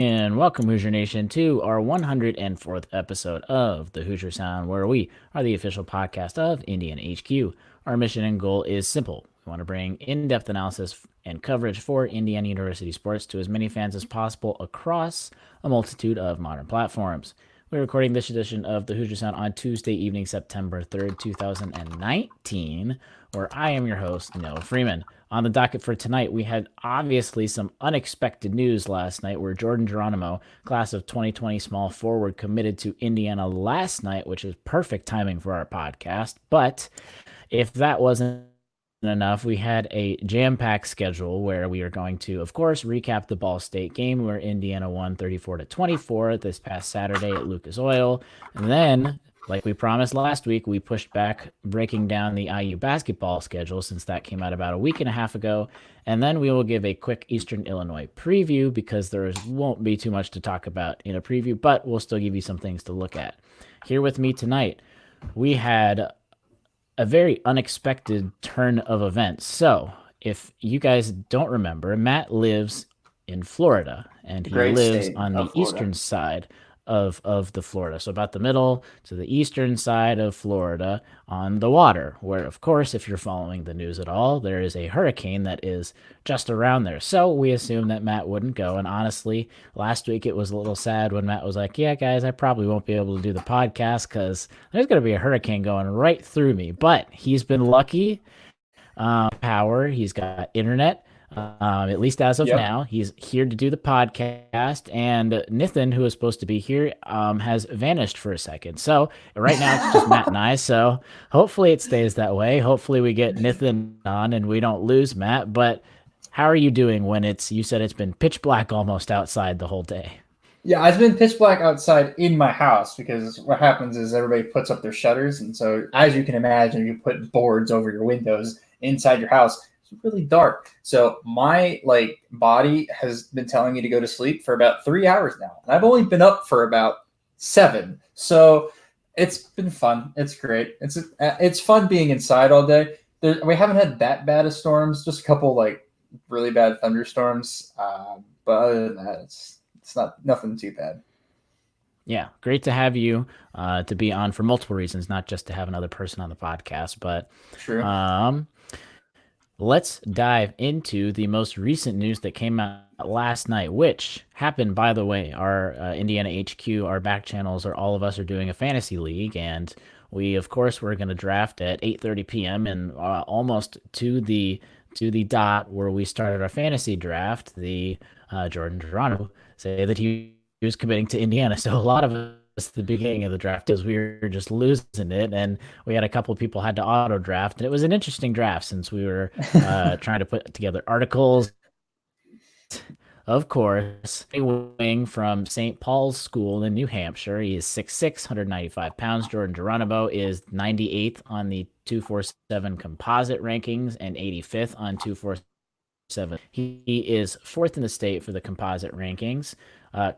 And welcome, Hoosier Nation, to our 104th episode of the Hoosier Sound, where we are the official podcast of Indiana HQ. Our mission and goal is simple. We want to bring in depth analysis and coverage for Indiana University sports to as many fans as possible across a multitude of modern platforms. We're recording this edition of the Hoosier Sound on Tuesday evening, September 3rd, 2019, where I am your host, Noah Freeman. On the docket for tonight, we had obviously some unexpected news last night where Jordan Geronimo, class of 2020 small forward, committed to Indiana last night, which is perfect timing for our podcast. But if that wasn't enough, we had a jam-packed schedule where we are going to, of course, recap the Ball State game where Indiana won 34-24 this past Saturday at Lucas Oil. And then, like we promised last week, we pushed back breaking down the IU basketball schedule since that came out about a week and a half ago. And then we will give a quick Eastern Illinois preview because won't be too much to talk about in a preview, but we'll still give you some things to look at. Here with me tonight, we had a very unexpected turn of events. So, if you guys don't remember, Matt lives in Florida, and he Great lives state on the of Florida. eastern side of the Florida. So about the middle to the eastern side of Florida on the water, where of course, if you're following the news at all, there is a hurricane that is just around there. So we assume that Matt wouldn't go. And honestly, last week it was a little sad when Matt was like, yeah, guys, I probably won't be able to do the podcast because there's going to be a hurricane going right through me. But he's been lucky, power. He's got internet. At least as of Yep. now, he's here to do the podcast. And Nithin, who is supposed to be here, has vanished for a second. So right now it's just Matt and I. So hopefully it stays that way. Hopefully we get Nithin on and we don't lose Matt. But how are you doing when you said it's been pitch black almost outside the whole day? Yeah, it's been pitch black outside in my house because what happens is everybody puts up their shutters. And so, as you can imagine, you put boards over your windows inside your house. It's really dark. So, my body has been telling me to go to sleep for about 3 hours now. And I've only been up for about 7. So, it's been fun. It's great. It's fun being inside all day. We haven't had that bad of storms, just a couple really bad thunderstorms. But other than that, it's not nothing too bad. Yeah, great to have you to be on for multiple reasons, not just to have another person on the podcast. But True. um, let's dive into the most recent news that came out last night, which happened, by the way. Our Indiana HQ, our back channels, are all of us are doing a fantasy league, and we, of course, we're going to draft at 8:30 p.m. and almost to the dot where we started our fantasy draft. The Jordan Geronimo say that he was committing to Indiana, so a lot of us at the beginning of the draft is we were just losing it, and we had a couple of people had to auto draft, and it was an interesting draft since we were trying to put together articles. Of course, a wing from St. Paul's School in New Hampshire. He is 6'6", 195 pounds. Jordan Geronimo is 98th on the 247 composite rankings and 85th on 247. He is fourth in the state for the composite rankings.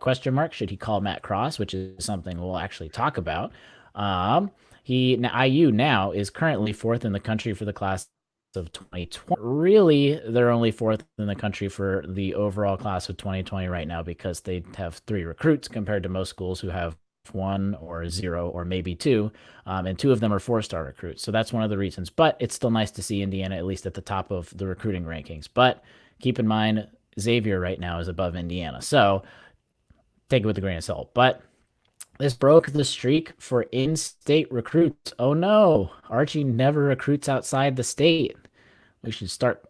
Question mark, should he call Matt Cross, which is something we'll actually talk about. IU now is currently fourth in the country for the class of 2020. Really, they're only fourth in the country for the overall class of 2020 right now because they have 3 recruits compared to most schools who have 1 or 0 or maybe 2, and 2 of them are 4-star recruits. So that's one of the reasons. But it's still nice to see Indiana at least at the top of the recruiting rankings. But keep in mind, Xavier right now is above Indiana. So take it with a grain of salt. But this broke the streak for in-state recruits. Oh no, Archie never recruits outside the state. We should start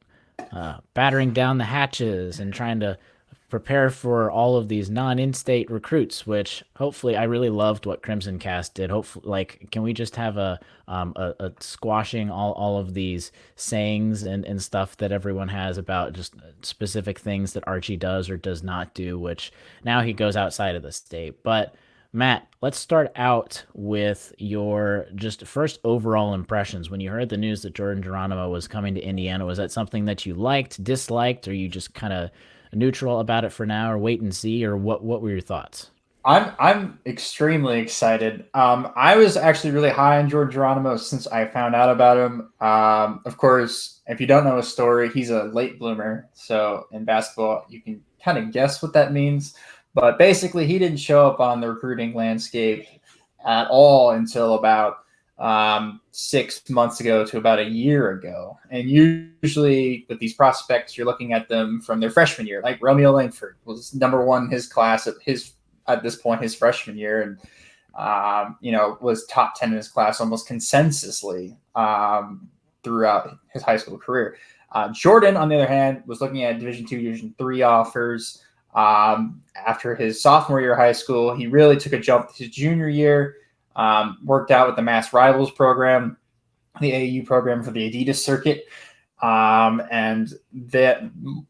battering down the hatches and trying to prepare for all of these non-in-state recruits. Which hopefully, I really loved what Crimson Cast did. Hopefully, can we just have a squashing all of these sayings and stuff that everyone has about just specific things that Archie does or does not do? Which now he goes outside of the state, but Matt, let's start out with your just first overall impressions. When you heard the news that Jordan Geronimo was coming to Indiana, was that something that you liked, disliked, or you just kind of neutral about it for now, or wait and see, or what were your thoughts? I'm extremely excited. I was actually really high on George Geronimo since I found out about him. Of course, if you don't know his story, he's a late bloomer. So in basketball, you can kind of guess what that means. But basically, he didn't show up on the recruiting landscape at all until about 6 months ago to about a year ago. And usually with these prospects, you're looking at them from their freshman year. Like Romeo Langford was number one in his class at this point, his freshman year, and was top 10 in his class almost consensusly throughout his high school career. Jordan, on the other hand, was looking at Division II, Division III offers. After his sophomore year of high school, he really took a jump his junior year, worked out with the Mass Rivals program, the AAU program for the Adidas circuit. And that,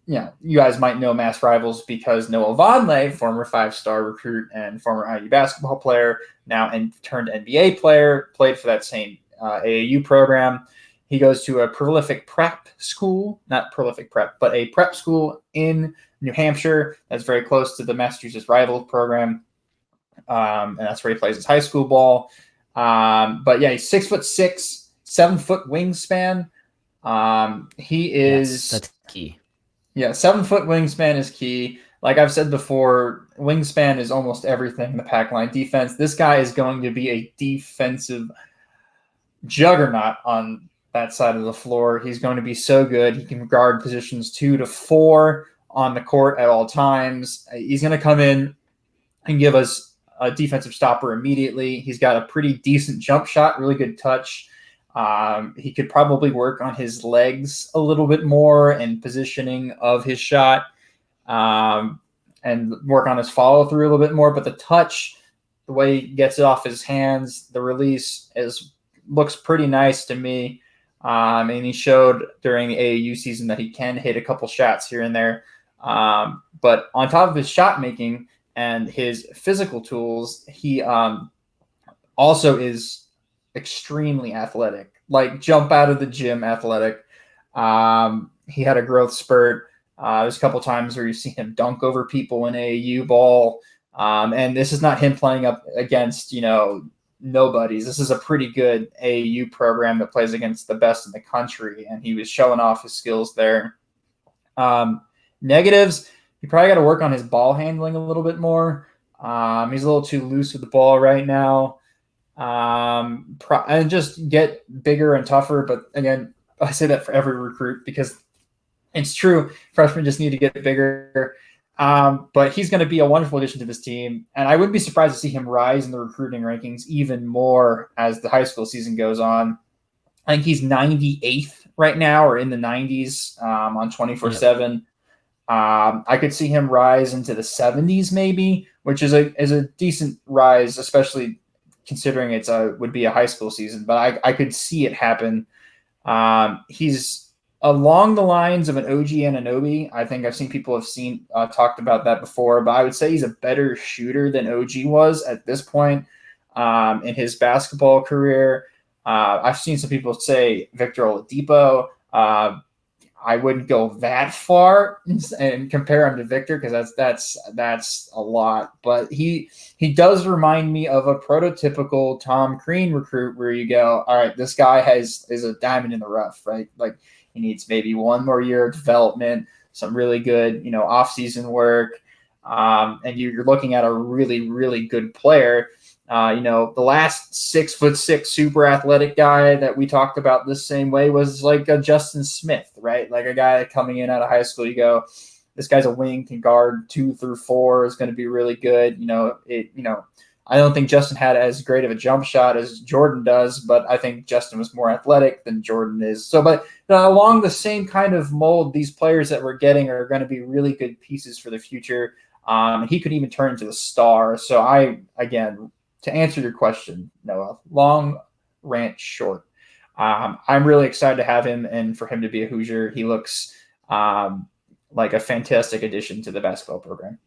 you guys might know Mass Rivals because Noah Vonleh, former 5-star recruit and former IU basketball player, now turned NBA player, played for that same AAU program. He goes to a prolific prep school, not prolific prep, but a prep school in New Hampshire that's very close to the Massachusetts Rivals program. And that's where he plays his high school ball. But yeah, he's 6'6", 7-foot wingspan. He is. Yes, that's key. Yeah, 7-foot wingspan is key. Like I've said before, wingspan is almost everything in the pack line defense. This guy is going to be a defensive juggernaut on that side of the floor. He's going to be so good. He can guard positions 2 to 4 on the court at all times. He's going to come in and give us a defensive stopper immediately. He's got a pretty decent jump shot, really good touch. He could probably work on his legs a little bit more and positioning of his shot, and work on his follow through a little bit more. But the touch, the way he gets it off his hands, the release looks pretty nice to me. And he showed during the AAU season that he can hit a couple shots here and there. But on top of his shot making and his physical tools, he also is extremely athletic, like jump out of the gym athletic. He had a growth spurt. There's a couple times where you see him dunk over people in AAU ball. And this is not him playing up against, nobodies. This is a pretty good AAU program that plays against the best in the country, and he was showing off his skills there. Negatives, he probably got to work on his ball handling a little bit more. He's a little too loose with the ball right now. And just get bigger and tougher. But again, I say that for every recruit because it's true. Freshmen just need to get bigger. But he's going to be a wonderful addition to this team. And I wouldn't be surprised to see him rise in the recruiting rankings even more as the high school season goes on. I think he's 98th right now, or in the 90s, on 24/7. I could see him rise into the 70s maybe, which is a decent rise, especially considering it's would be a high school season. But I could see it happen. He's along the lines of an OG Anunoby. I think I've seen people have talked about that before, but I would say he's a better shooter than OG was at this point in his basketball career. I've seen some people say Victor Oladipo. I wouldn't go that far and compare him to Victor because that's a lot. But he does remind me of a prototypical Tom Crean recruit where you go, all right, this guy is a diamond in the rough, right? Like he needs maybe one more year of development, some really good, off-season work, and you're looking at a really, really good player. The last 6'6" super athletic guy that we talked about this same way was like a Justin Smith, right? Like a guy coming in out of high school, you go, this guy's a wing, can guard 2 through 4, is going to be really good. I don't think Justin had as great of a jump shot as Jordan does, but I think Justin was more athletic than Jordan is. So, but along the same kind of mold, these players that we're getting are going to be really good pieces for the future. And he could even turn into a star. So to answer your question, Noah, long rant short, I'm really excited to have him and for him to be a Hoosier. He looks like a fantastic addition to the basketball program.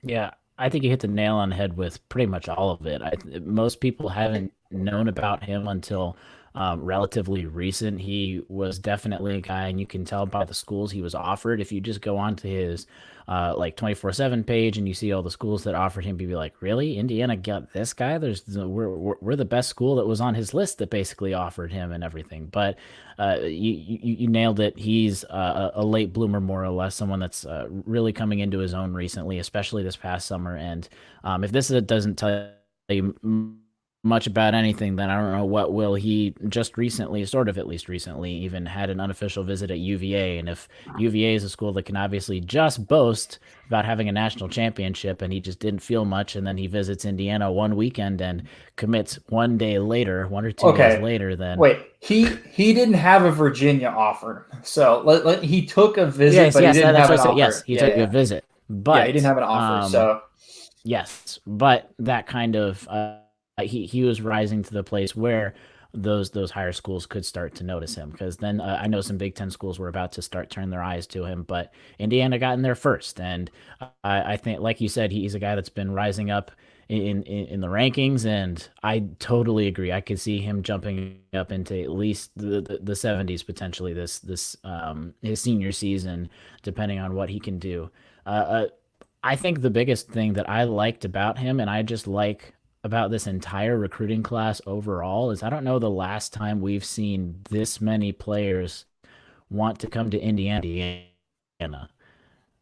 Yeah, I think you hit the nail on the head with pretty much all of it. Most people haven't known about him until relatively recent. He was definitely a guy, and you can tell by the schools he was offered. If you just go onto his like 24/7 page and you see all the schools that offered him, you'd be like, really? Indiana got this guy? We're the best school that was on his list that basically offered him and everything. But you nailed it. He's a late bloomer, more or less, someone that's really coming into his own recently, especially this past summer. And if doesn't tell you much about anything, then I don't know what will. He just recently, sort of at least recently, even had an unofficial visit at UVA. And if UVA is a school that can obviously just boast about having a national championship, and he just didn't feel much, and then he visits Indiana one weekend and commits 1 day later, 1 or 2 days Okay, later, then wait. He didn't have a Virginia offer, so he took a visit, yes, but he yes, didn't that's have what an I said. Yes, offer. he Yeah, took a yeah, visit, yeah. He didn't but have an offer, so yes, but that kind of he was rising to the place where those higher schools could start to notice him, because then I know some Big Ten schools were about to start turning their eyes to him, but Indiana got in there first, and I think, like you said, he's a guy that's been rising up in the rankings, and I totally agree. I could see him jumping up into at least the 70s potentially this his senior season, depending on what he can do. I think the biggest thing that I liked about him, and I just like about this entire recruiting class overall, is I don't know the last time we've seen this many players want to come to Indiana.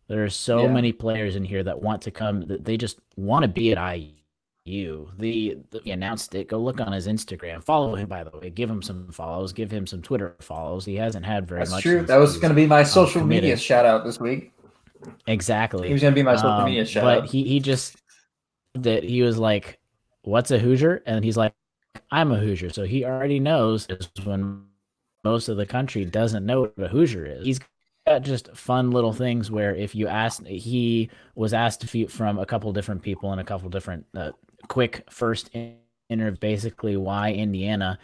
There are so yeah, many players in here that want to come, that they just want to be at IU. He announced it. Go look on his Instagram. Follow him, by the way. Give him some follows. Give him some Twitter follows. He hasn't had very that's much true. since That was going he's to be my social media committed. shout out this week. He Exactly. was going to be my social media shout But out. he just that he was like, "What's a Hoosier?" And he's like, "I'm a Hoosier." So he already knows when most of the country doesn't know what a Hoosier is. He's got just fun little things where if you ask, he was asked from a couple different people and a couple different quick first interview, basically why Indiana,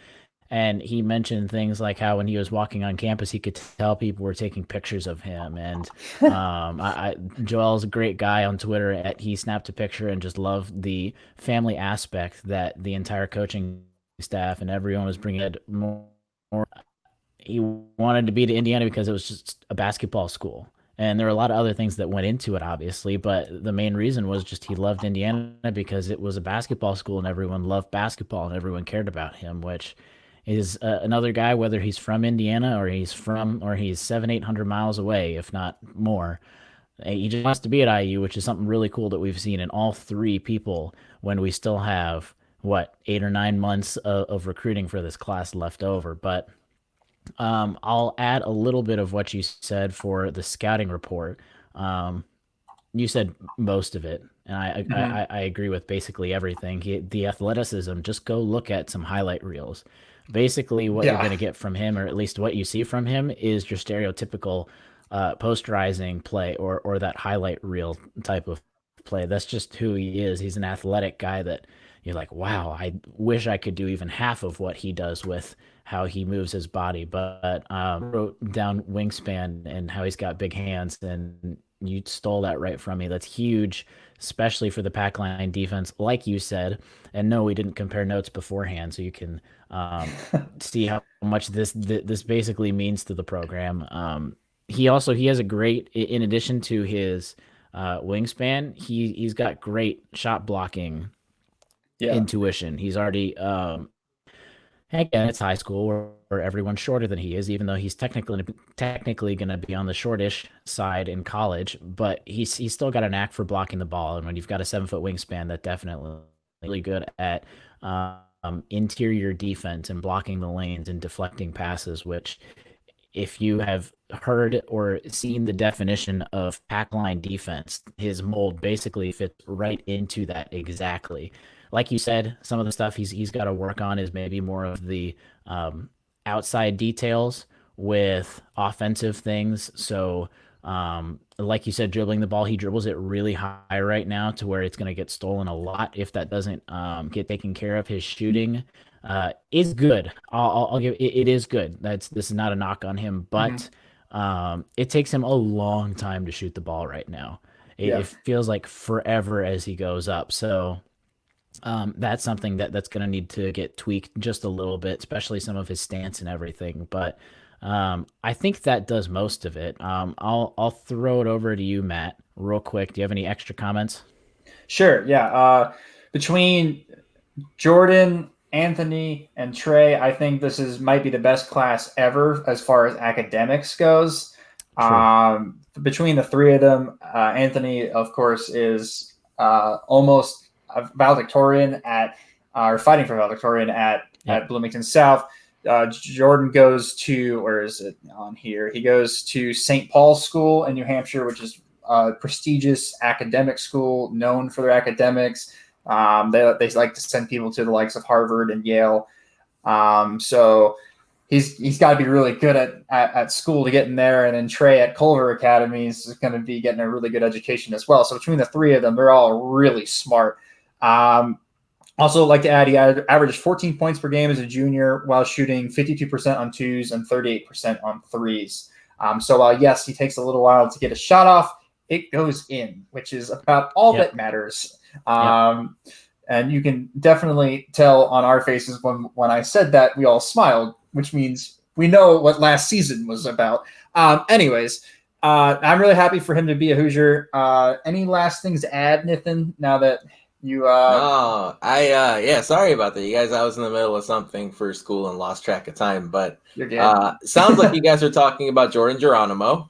and he mentioned things like how when he was walking on campus, he could tell people were taking pictures of him. And Joel's a great guy on Twitter. He snapped a picture and just loved the family aspect that the entire coaching staff and everyone was bringing it more. He wanted to be to Indiana because it was just a basketball school. And there were a lot of other things that went into it, obviously, but the main reason was just he loved Indiana because it was a basketball school and everyone loved basketball and everyone cared about him, which is another guy, whether he's from Indiana or he's 700-800 miles away, if not more. He just wants to be at IU, which is something really cool that we've seen in all three people when we still have, what, 8 or 9 months of recruiting for this class left over. But I'll add a little bit of what you said for the scouting report. Um, you said most of it, and Hmm. I agree with basically everything. The athleticism, just go look at some highlight reels. Basically, what you're Yeah, going to get from him, or at least what you see from him, is your stereotypical posterizing play, or that highlight reel type of play. That's just who he is. He's an athletic guy that you're like, wow, I wish I could do even half of what he does with how he moves his body. But wrote down wingspan and how he's got big hands, and you stole that right from me. That's huge, especially for the pack line defense, like you said. And no, we didn't compare notes beforehand, so you can see how much this basically means to the program. He has a great, in addition to his wingspan, he's got great shot blocking yeah. intuition. He's already again, it's high school where everyone's shorter than he is, even though he's technically going to be on the shortish side in college. But he's still got a knack for blocking the ball, and when you've got a 7 foot wingspan, that definitely really good at interior defense and blocking the lanes and deflecting passes, which if you have heard or seen the definition of pack line defense, his mold basically fits right into that exactly. Like you said, some of the stuff he's got to work on is maybe more of the outside details with offensive things. So, like you said, dribbling the ball, he dribbles it really high right now to where it's going to get stolen a lot if that doesn't get taken care of. His shooting is good. I'll give it is good. This is not a knock on him, Hmm. but it takes him a long time to shoot the ball right now. It Yeah. feels like forever as he goes up. So That's something that's going to need to get tweaked just a little bit, especially some of his stance and everything. But I think that does most of it. I'll throw it over to you, Matt, real quick. Do you have any extra comments? Sure. Yeah. Between Jordan, Anthony, and Trey, I think this is might be the best class ever as far as academics goes. True. Between the three of them, Anthony, of course, is almost a valedictorian or fighting for valedictorian Yep. at Bloomington South. Jordan goes to, where is it on here? He goes to St. Paul's School in New Hampshire, which is a prestigious academic school known for their academics. They like to send people to the likes of Harvard and Yale. So he's got to be really good at school to get in there. And then Trey at Culver Academy is going to be getting a really good education as well. So between the three of them, they're all really smart. Also, like to add, he averaged 14 points per game as a junior while shooting 52% on twos and 38% on threes. So while, yes, he takes a little while to get a shot off, it goes in, which is about all that matters. And you can definitely tell on our faces when I said that, we all smiled, which means we know what last season was about. Anyways, I'm really happy for him to be a Hoosier. Any last things to add, Nithin, now that you No, yeah, sorry about that. You guys, I was in the middle of something for school and lost track of time, but you're good. sounds like you guys are talking about Jordan Geronimo.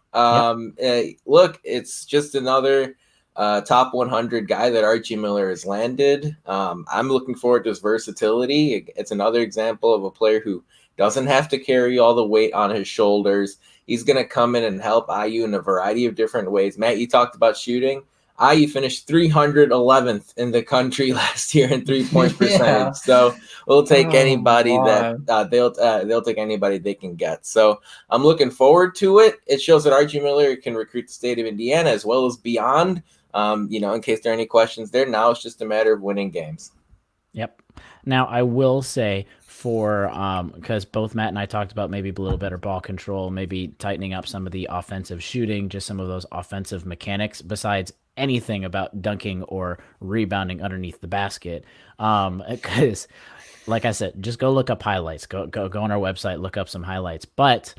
Look, it's just another top 100 guy that Archie Miller has landed. I'm looking forward to his versatility. It's another example of a player who doesn't have to carry all the weight on his shoulders. He's going to come in and help IU in a variety of different ways. Matt, you talked about shooting. IU finished 311th in the country last year in 3-point percentage. So we'll take anybody that they'll take anybody they can get. So I'm looking forward to it. It shows that Archie Miller can recruit the state of Indiana as well as beyond. In case there are any questions there, now it's just a matter of winning games. Yep. Now I will say because both Matt and I talked about maybe a little better ball control, maybe tightening up some of the offensive shooting, just some of those offensive mechanics besides anything about dunking or rebounding underneath the basket. Because like I said, just go look up highlights. Go on our website, look up some highlights. But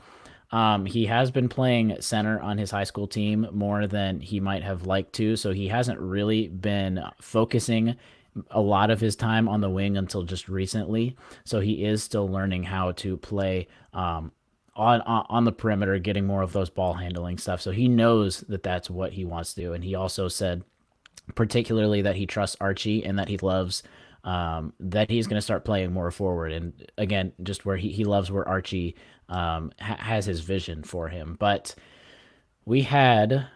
he has been playing center on his high school team more than he might have liked to, so he hasn't really been focusing a lot of his time on the wing until just recently. So he is still learning how to play on the perimeter, getting more of those ball handling stuff. So he knows that that's what he wants to do. And he also said particularly that he trusts Archie and that he loves that he's going to start playing more forward. And again, just where he loves where Archie has his vision for him. But we had,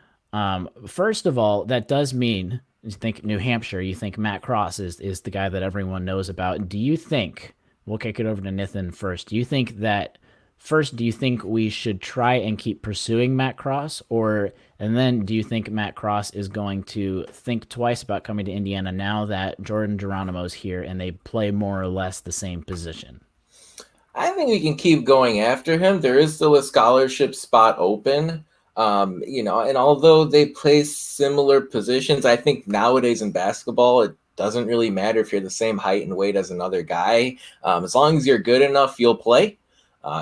first of all, that does mean, you think New Hampshire, you think Matt Cross is the guy that everyone knows about. Do you think, we'll kick it over to Nithin first, do you think we should try and keep pursuing Matt Cross, and then do you think Matt Cross is going to think twice about coming to Indiana now that Jordan Geronimo's here and they play more or less the same position? I think we can keep going after him. There is still a scholarship spot open. And although they play similar positions, I think nowadays in basketball, it doesn't really matter if you're the same height and weight as another guy. As long as you're good enough, you'll play.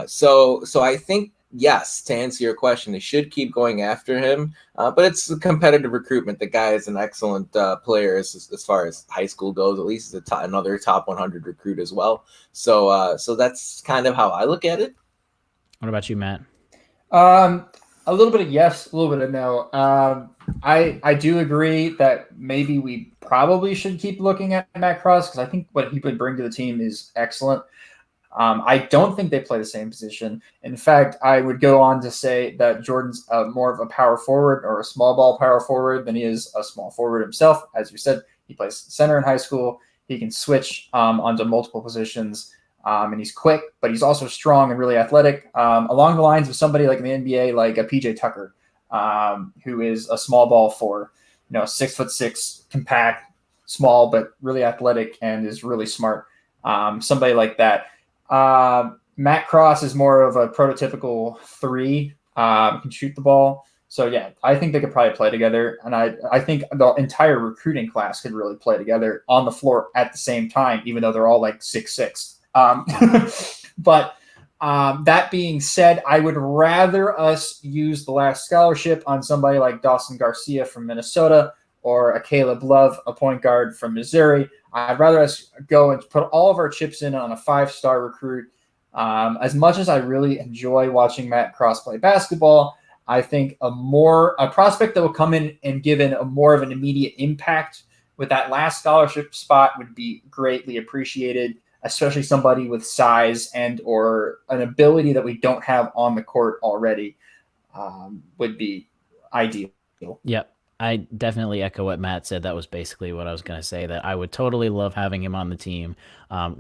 So I think, yes, to answer your question, they should keep going after him. But it's a competitive recruitment. The guy is an excellent player as far as high school goes. At least he's another top 100 recruit as well. So that's kind of how I look at it. What about you, Matt? A little bit of yes, a little bit of no. I do agree that maybe we probably should keep looking at Matt Cross because I think what he would bring to the team is excellent. I don't think they play the same position. In fact, I would go on to say that Jordan's more of a power forward or a small ball power forward than he is a small forward himself. As you said, he plays center in high school. He can switch onto multiple positions. And he's quick, but he's also strong and really athletic, along the lines of somebody like in the NBA, like a PJ Tucker, who is a small ball for, 6'6", compact, small, but really athletic and is really smart. Somebody like that. Matt Cross is more of a prototypical three, can shoot the ball. So yeah, I think they could probably play together, and I think the entire recruiting class could really play together on the floor at the same time, even though they're all like 6'6". But that being said, I would rather us use the last scholarship on somebody like Dawson Garcia from Minnesota or a Caleb Love, a point guard from Missouri. I'd rather us go and put all of our chips in on a 5-star recruit. As much as I really enjoy watching Matt Cross play basketball, I think a prospect that will come in and give in a more of an immediate impact with that last scholarship spot would be greatly appreciated, especially somebody with size and or an ability that we don't have on the court already would be ideal. Yep. I definitely echo what Matt said. That was basically what I was going to say, that I would totally love having him on the team.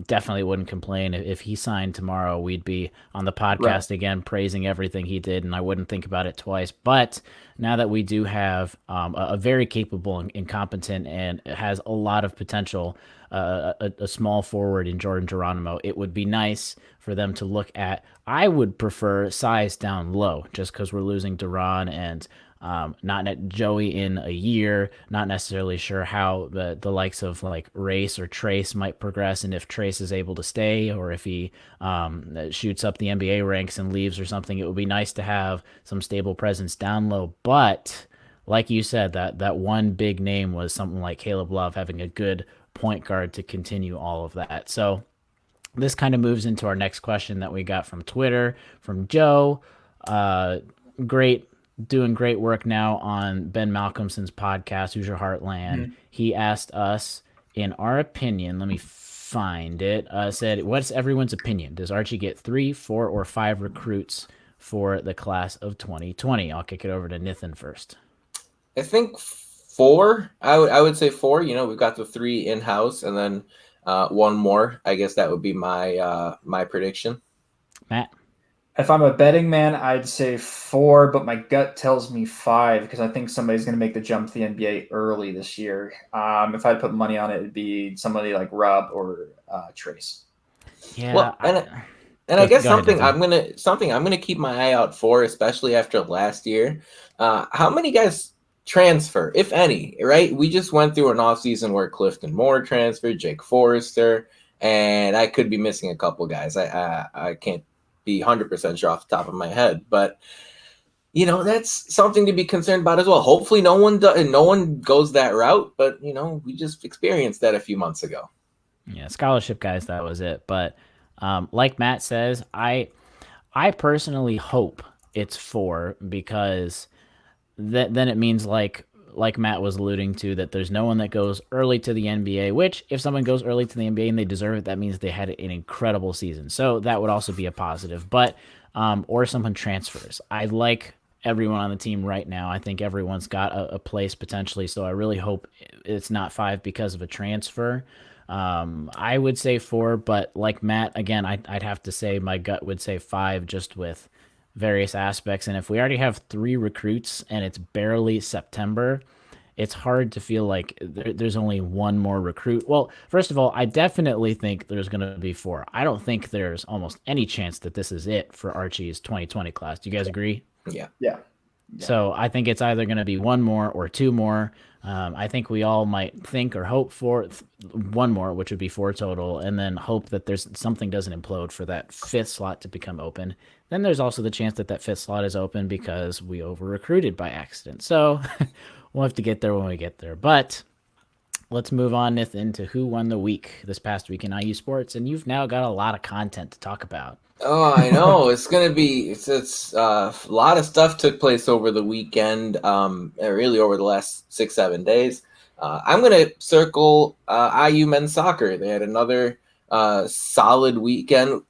Definitely wouldn't complain. If he signed tomorrow, we'd be on the podcast again, praising everything he did, and I wouldn't think about it twice. But now that we do have a very capable and competent and has a lot of potential, a small forward in Jordan Geronimo, it would be nice for them to look at. I would prefer size down low, just because we're losing Duran and not Joey in a year, not necessarily sure how the likes of like Race or Trace might progress, and if Trace is able to stay or if he shoots up the NBA ranks and leaves or something. It would be nice to have some stable presence down low. But like you said, that one big name was something like Caleb Love having a good point guard to continue all of that. So this kind of moves into our next question that we got from Twitter from Joe. Doing great work now on Ben Malcolmson's podcast, Hoosier Heartland. He asked us, in our opinion, let me find it, said, what's everyone's opinion? Does Archie get 3, 4, or 5 recruits for the class of 2020? I'll kick it over to Nithin first. I think 4. I would say 4. We've got the 3 in-house and then one more. I guess that would be my prediction. Matt? If I'm a betting man, I'd say 4, but my gut tells me 5 because I think somebody's going to make the jump to the NBA early this year. If I'd put money on it, it'd be somebody like Rob or Trace. Yeah, well, I guess something I'm gonna keep my eye out for, especially after last year. How many guys transfer, if any? Right, we just went through an offseason where Clifton Moore transferred, Jake Forrester, and I could be missing a couple guys. I can't be 100% sure off the top of my head, but that's something to be concerned about as well. Hopefully no one goes that route, but we just experienced that a few months ago. Yeah, scholarship guys, that was it. But like Matt says, I personally hope it's 4 because then it means like Matt was alluding to, that there's no one that goes early to the NBA, which if someone goes early to the NBA and they deserve it, that means they had an incredible season. So that would also be a positive. But or someone transfers. I like everyone on the team right now. I think everyone's got a place potentially. So I really hope it's not 5 because of a transfer. I would say 4, but like Matt, again, I'd have to say my gut would say 5 just with various aspects. And if we already have 3 recruits and it's barely September, it's hard to feel like there's only one more recruit. Well, first of all, I definitely think there's going to be 4. I don't think there's almost any chance that this is it for Archie's 2020 class. Do you guys agree? Yeah. So I think it's either going to be 1 more or 2 more. I think we all might think or hope for 1 more, which would be 4 total, and then hope that there's something doesn't implode for that 5th slot to become open. Then there's also the chance that 5th slot is open because we over-recruited by accident. So we'll have to get there when we get there. But let's move on, Nithin, to who won the week this past week in IU sports, and you've now got a lot of content to talk about. Oh, I know. It's going to be a lot of stuff took place over the weekend, really over the last 6-7 days. I'm going to circle IU men's soccer. They had another solid weekend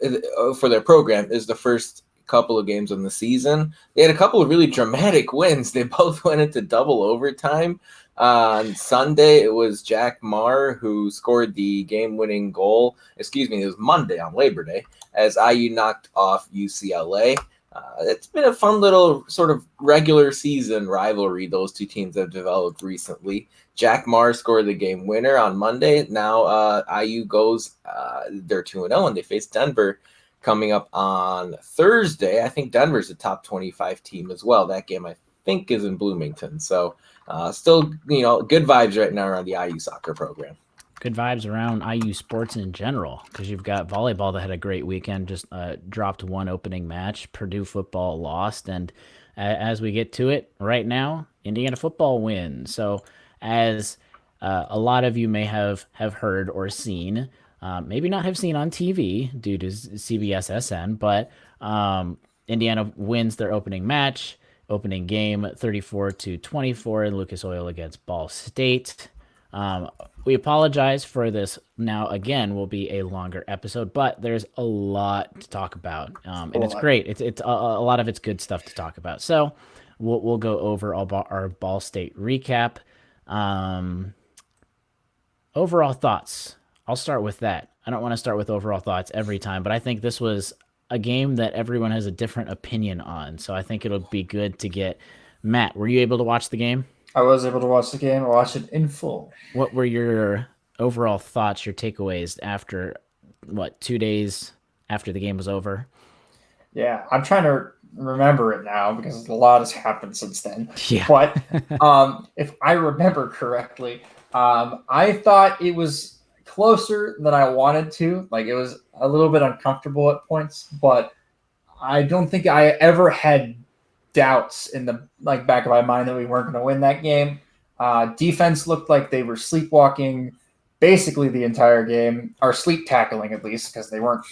for their program. Is the first couple of games in the season. They had a couple of really dramatic wins. They both went into double overtime. On Sunday, it was Jack Marr who scored the game-winning goal. It was Monday on Labor Day, as IU knocked off UCLA. It's been a fun little sort of regular season rivalry those two teams have developed recently. Jack Marr scored the game winner on Monday. Now IU goes, they're 2-0, and they face Denver coming up on Thursday. I think Denver's a top 25 team as well. That game, I think is in Bloomington. So still, good vibes right now around the IU soccer program. Good vibes around IU sports in general, because you've got volleyball that had a great weekend, just dropped one opening match. Purdue football lost, and as we get to it right now, Indiana football wins. So as a lot of you may have heard or seen, maybe not have seen on TV due to CBS SN, but Indiana wins their opening match, opening game 34-24 in Lucas Oil against Ball State. We apologize for this. Now, again, will be a longer episode, but there's a lot to talk about, and it's great. It's a lot of it's good stuff to talk about. So we'll go over our Ball State recap. Overall thoughts. I'll start with that. I don't want to start with overall thoughts every time, but I think this was a game that everyone has a different opinion on. So I think it'll be good to get Matt. Were you able to watch the game? I was able to watch the game. I watched it in full. What were your overall thoughts, your takeaways after, 2 days after the game was over? Yeah, I'm trying to remember it now because a lot has happened since then. Yeah. But if I remember correctly, I thought it was closer than I wanted to. Like, it was a little bit uncomfortable at points, but I don't think I ever had doubts in the back of my mind that we weren't going to win that game. Defense looked like they were sleepwalking basically the entire game, or sleep tackling at least, because they weren't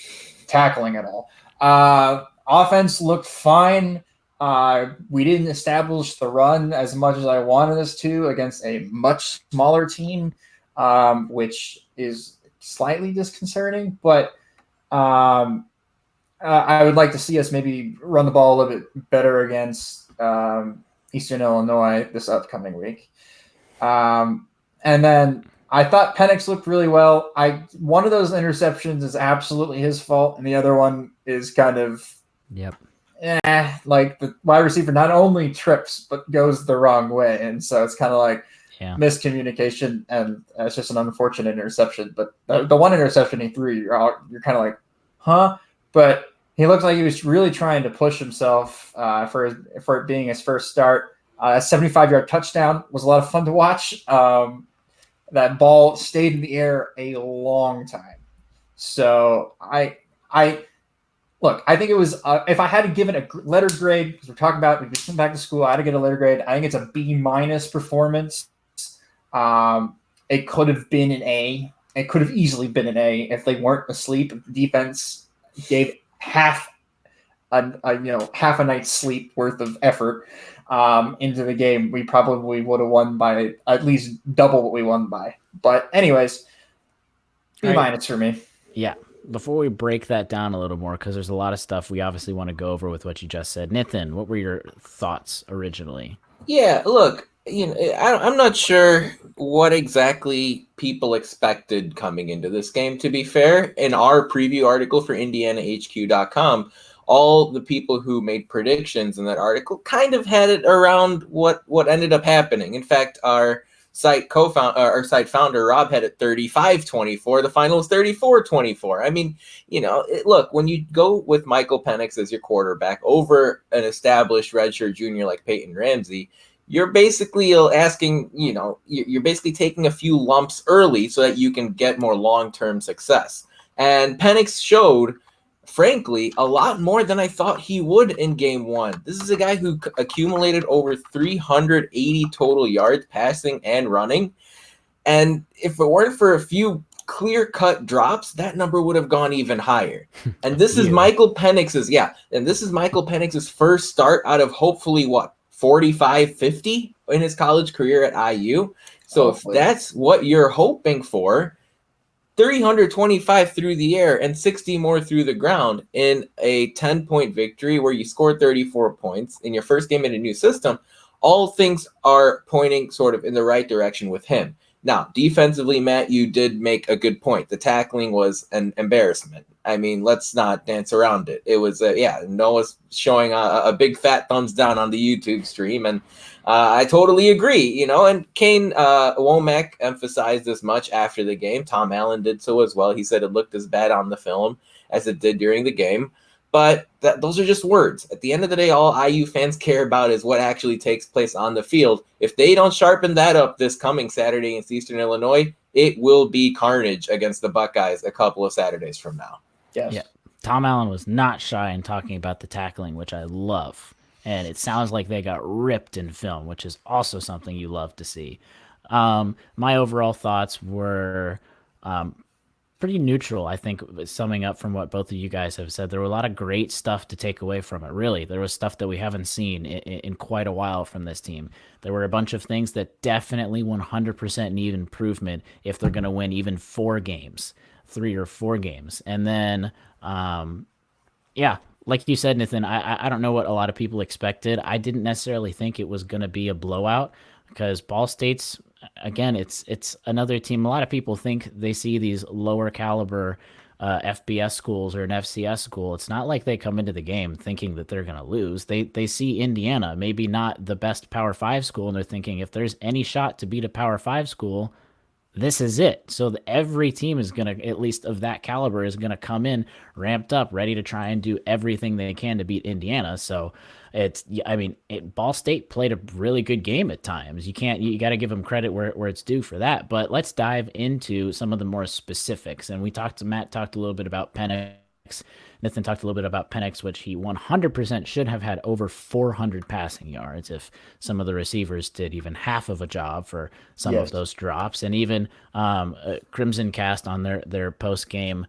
tackling at all. Offense looked fine. We didn't establish the run as much as I wanted us to against a much smaller team, which is slightly disconcerting, but I would like to see us maybe run the ball a little bit better against Eastern Illinois this upcoming week. And then I thought Penix looked really well. One of those interceptions is absolutely his fault, and the other one is kind of like the wide receiver not only trips but goes the wrong way, and so it's kind of like miscommunication, and it's just an unfortunate interception. But the one interception he threw, you're kind of like, huh? But he looked like he was really trying to push himself for it being his first start. A 75-yard touchdown was a lot of fun to watch. That ball stayed in the air a long time. So I think it was if I had to give it a letter grade, because we're talking about we just went back to school, I had to get a letter grade. I think it's a B- performance. It could have been an A. It could have easily been an A if they weren't asleep. If the defense gave half a night's sleep worth of effort into the game, we probably would have won by at least double what we won by. But anyways, B- for me. Yeah. Before we break that down a little more, because there's a lot of stuff we obviously want to go over with what you just said. Nithin, what were your thoughts originally? Yeah, look, I'm not sure what exactly people expected coming into this game, to be fair. In our preview article for IndianaHQ.com, all the people who made predictions in that article kind of had it around what ended up happening. In fact, our site founder Rob had it 35-24. The final was 34-24. I mean, look, when you go with Michael Penix as your quarterback over an established redshirt junior like Peyton Ramsey, you're basically asking, you're basically taking a few lumps early so that you can get more long-term success. And Penix showed, frankly, a lot more than I thought he would in game one. This is a guy who accumulated over 380 total yards passing and running. And if it weren't for a few clear-cut drops, that number would have gone even higher. And this is Michael Penix's, first start out of hopefully 45-50 in his college career at IU. So if that's what you're hoping for, 325 through the air and 60 more through the ground in a 10-point victory where you scored 34 points in your first game in a new system, all things are pointing sort of in the right direction with him. Now, defensively, Matt, you did make a good point. The tackling was an embarrassment. I mean, let's not dance around it. It was, Noah's showing a big fat thumbs down on the YouTube stream, and I totally agree, and Kane Womack emphasized as much after the game. Tom Allen did so as well. He said it looked as bad on the film as it did during the game. But those are just words. At the end of the day, all IU fans care about is what actually takes place on the field. If they don't sharpen that up this coming Saturday against Eastern Illinois, it will be carnage against the Buckeyes a couple of Saturdays from now. Yes. Yeah. Tom Allen was not shy in talking about the tackling, which I love. And it sounds like they got ripped in film, which is also something you love to see. My overall thoughts were pretty neutral, I think, summing up from what both of you guys have said. There were a lot of great stuff to take away from it, really. There was stuff that we haven't seen in quite a while from this team. There were a bunch of things that definitely 100% need improvement if they're going to win even 4 games, 3 or 4 games. And then, yeah, like you said, Nithin, I don't know what a lot of people expected. I didn't necessarily think it was going to be a blowout because Ball State's, again, it's another team. A lot of people think they see these lower caliber FBS schools or an FCS school. It's not like they come into the game thinking that they're going to lose. They see Indiana, maybe not the best Power 5 school, and they're thinking if there's any shot to beat a Power 5 school, this is it. So every team is going to, at least of that caliber, is going to come in ramped up, ready to try and do everything they can to beat Indiana. So Ball State played a really good game at times. You got to give them credit where it's due for that. But let's dive into some of the more specifics. And Matt talked a little bit about Penix. Nithin talked a little bit about Penix, which he 100% should have had over 400 passing yards if some of the receivers did even half of a job for some of those drops. And even Crimson Cast on their post-game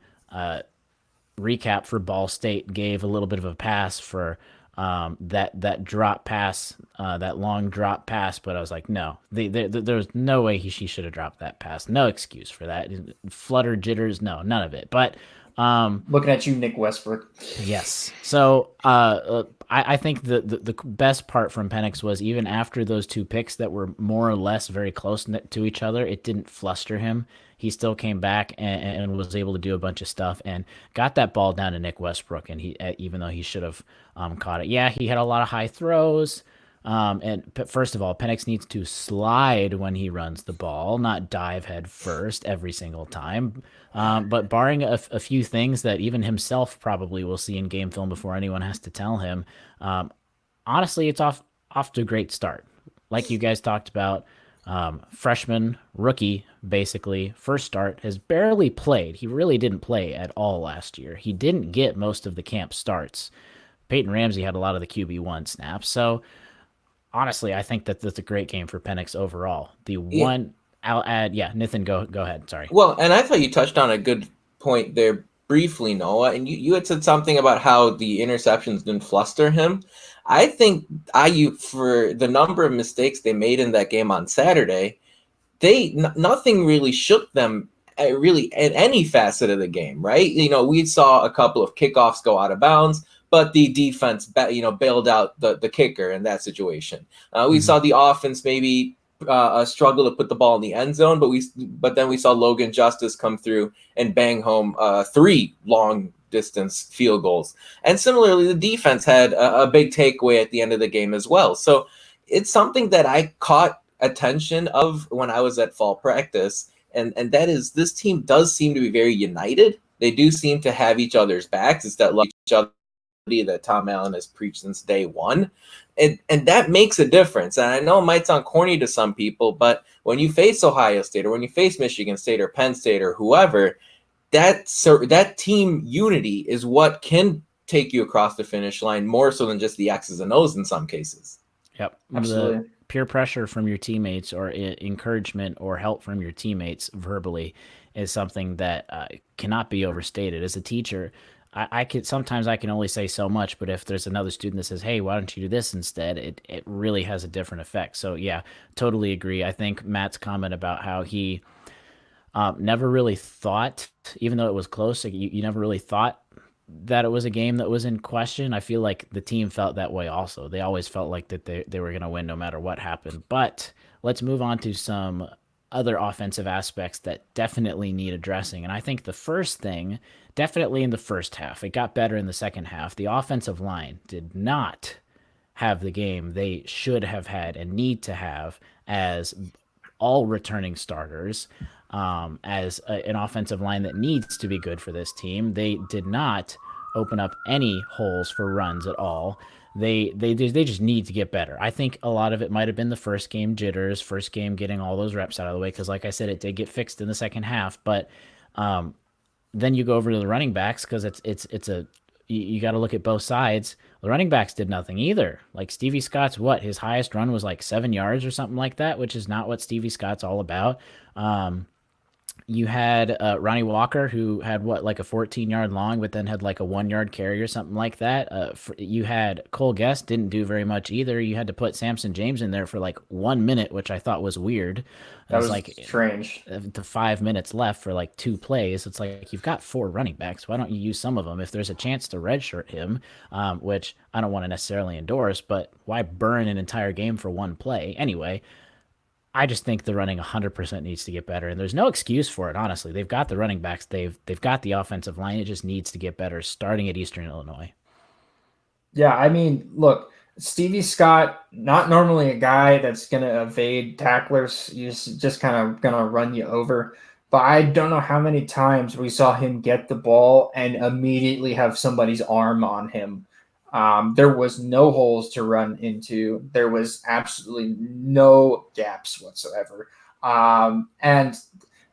recap for Ball State gave a little bit of a pass for that drop pass, that long drop pass, but I was like, no, there's no way he should have dropped that pass. No excuse for that. Flutter, jitters, no, none of it. But looking at you, Nick Westbrook. Yes. So I think the best part from Penix was even after those 2 picks that were more or less very close to each other, it didn't fluster him. He still came back and was able to do a bunch of stuff and got that ball down to Nick Westbrook. And he, even though he should have caught it, yeah, he had a lot of high throws. First of all, Penix needs to slide when he runs the ball, not dive head first every single time. But barring a few things that even himself probably will see in game film before anyone has to tell him, honestly, it's off to a great start. Like you guys talked about, freshman, rookie, basically, first start, has barely played. He really didn't play at all last year. He didn't get most of the camp starts. Peyton Ramsey had a lot of the QB1 snaps. So, honestly, I think that's a great game for Penix overall. I'll add, Nithin, go ahead. Sorry. Well, and I thought you touched on a good point there briefly, Noah, and you had said something about how the interceptions didn't fluster him. I think IU, for the number of mistakes they made in that game on Saturday, nothing really shook them really in any facet of the game, right? We saw a couple of kickoffs go out of bounds, but the defense, bailed out the kicker in that situation. We saw the offense maybe struggle to put the ball in the end zone, but then we saw Logan Justice come through and bang home 3 long distance field goals. And similarly, the defense had a big takeaway at the end of the game as well. So it's something that I caught attention of when I was at fall practice, and that is this team does seem to be very united. They do seem to have each other's backs. It's that love each other that Tom Allen has preached since day one. And that makes a difference. And I know it might sound corny to some people, but when you face Ohio State or when you face Michigan State or Penn State or whoever, that team unity is what can take you across the finish line more so than just the X's and O's in some cases. Yep. Absolutely. The peer pressure from your teammates or encouragement or help from your teammates verbally is something that cannot be overstated. As a teacher, I can only say so much, but if there's another student that says, hey, why don't you do this instead, it really has a different effect. So yeah, totally agree. I think Matt's comment about how he never really thought, even though it was close, you never really thought that it was a game that was in question. I feel like the team felt that way also. They always felt like that they were going to win no matter what happened. But let's move on to some other offensive aspects that definitely need addressing. And I think the first thing, definitely in the first half, it got better in the second half. The offensive line did not have the game they should have had and need to have as all returning starters, as an offensive line that needs to be good for this team. They did not open up any holes for runs at all. They just need to get better. I think a lot of it might have been the first game jitters, first game getting all those reps out of the way, because like I said, it did get fixed in the second half. But then you go over to the running backs, because you got to look at both sides. The running backs did nothing either. Like Stevie Scott's, his highest run was like 7 yards or something like that, which is not what Stevie Scott's all about. You had Ronnie Walker, who had like a 14-yard long, but then had like a 1-yard carry or something like that. You had Cole Guest, didn't do very much either. You had to put Samson James in there for like 1 minute, which I thought was weird. That was like strange. The 5 minutes left for like 2 plays. It's like, you've got 4 running backs. Why don't you use some of them? If there's a chance to redshirt him, which I don't want to necessarily endorse, but why burn an entire game for 1 play? Anyway, I just think the running 100% needs to get better, and there's no excuse for it. Honestly, they've got the running backs, they've got the offensive line. It just needs to get better, starting at Eastern Illinois. Yeah, I mean, look, Stevie Scott, not normally a guy that's going to evade tacklers. He's just kind of going to run you over. But I don't know how many times we saw him get the ball and immediately have somebody's arm on him. There was no holes to run into. There was absolutely no gaps whatsoever. And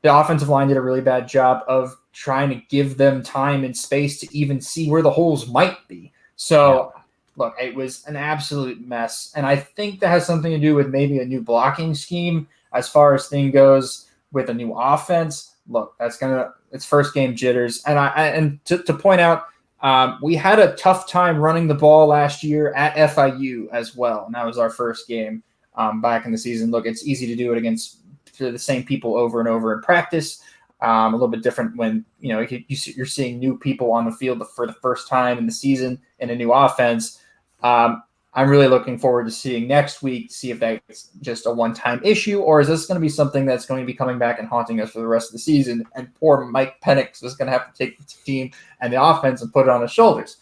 the offensive line did a really bad job of trying to give them time and space to even see where the holes might be. So, look, it was an absolute mess. And I think that has something to do with maybe a new blocking scheme as far as thing goes with a new offense. Look, it's first game jitters. And to point out, we had a tough time running the ball last year at FIU as well. And that was our first game back in the season. Look, it's easy to do it against the same people over and over in practice. A little bit different when you're seeing new people on the field for the first time in the season in a new offense. I'm really looking forward to seeing next week, see if that's just a one-time issue, or is this going to be something that's going to be coming back and haunting us for the rest of the season, and poor Mike Penix is going to have to take the team and the offense and put it on his shoulders.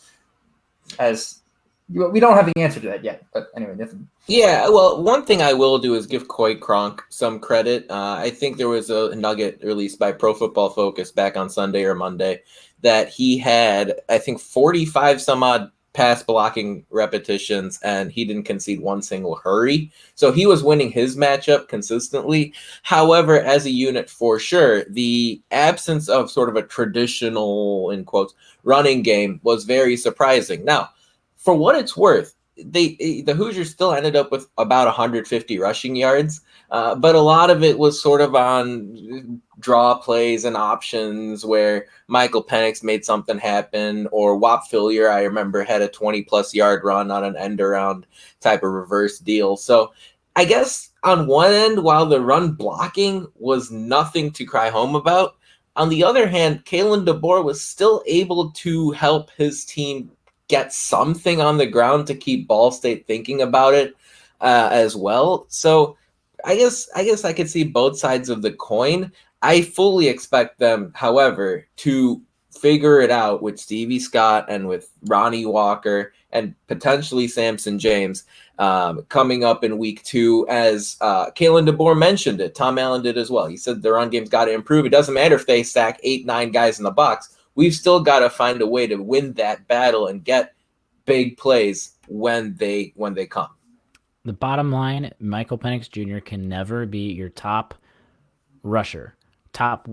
As we don't have the answer to that yet, but anyway, Nithin. Yeah, well, one thing I will do is give Coy Cronk some credit. I think there was a nugget released by Pro Football Focus back on Sunday or Monday that he had, I think, 45 some odd pass blocking repetitions, and he didn't concede one single hurry. So he was winning his matchup consistently. However, as a unit, for sure, the absence of sort of a traditional, in quotes, running game was very surprising. Now, for what it's worth, the Hoosiers still ended up with about 150 rushing yards, but a lot of it was sort of on draw plays and options where Michael Penix made something happen, or Whop Fillier, I remember, had a 20-plus yard run on an end-around type of reverse deal. So I guess on one end, while the run blocking was nothing to cry home about, on the other hand, Kalen DeBoer was still able to help his team get something on the ground to keep Ball State thinking about it as well. So I guess I could see both sides of the coin. I fully expect them, however, to figure it out with Stevie Scott and with Ronnie Walker and potentially Samson James coming up in week 2. As Kalen DeBoer mentioned it, Tom Allen did as well. He said the run game's got to improve. It doesn't matter if they stack 8-9 guys in the box. We've still got to find a way to win that battle and get big plays when they come. The bottom line, Michael Penix Jr. can never be your top rusher. Top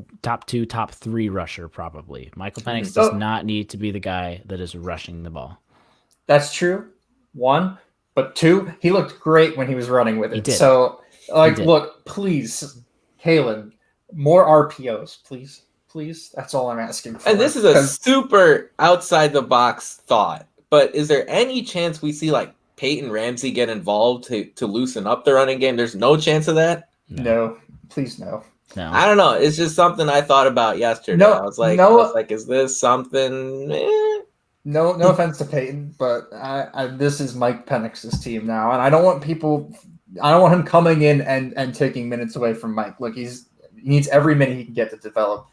2, top 3 rusher, probably. Michael Penix does not need to be the guy that is rushing the ball. That's true. 1, but 2, he looked great when he was running with it. He did. So, look, please, Kalen, more RPOs, please. Please, that's all I'm asking for. And this is a super outside the box thought, but is there any chance we see like Peyton Ramsey get involved to loosen up the running game? There's no chance of that? No, please no. No. I don't know. It's just something I thought about yesterday. No, I was like, is this something? No offense to Peyton, but this is Mike Penix's team now, and I don't want him coming in and taking minutes away from Mike. Look, he needs every minute he can get to develop.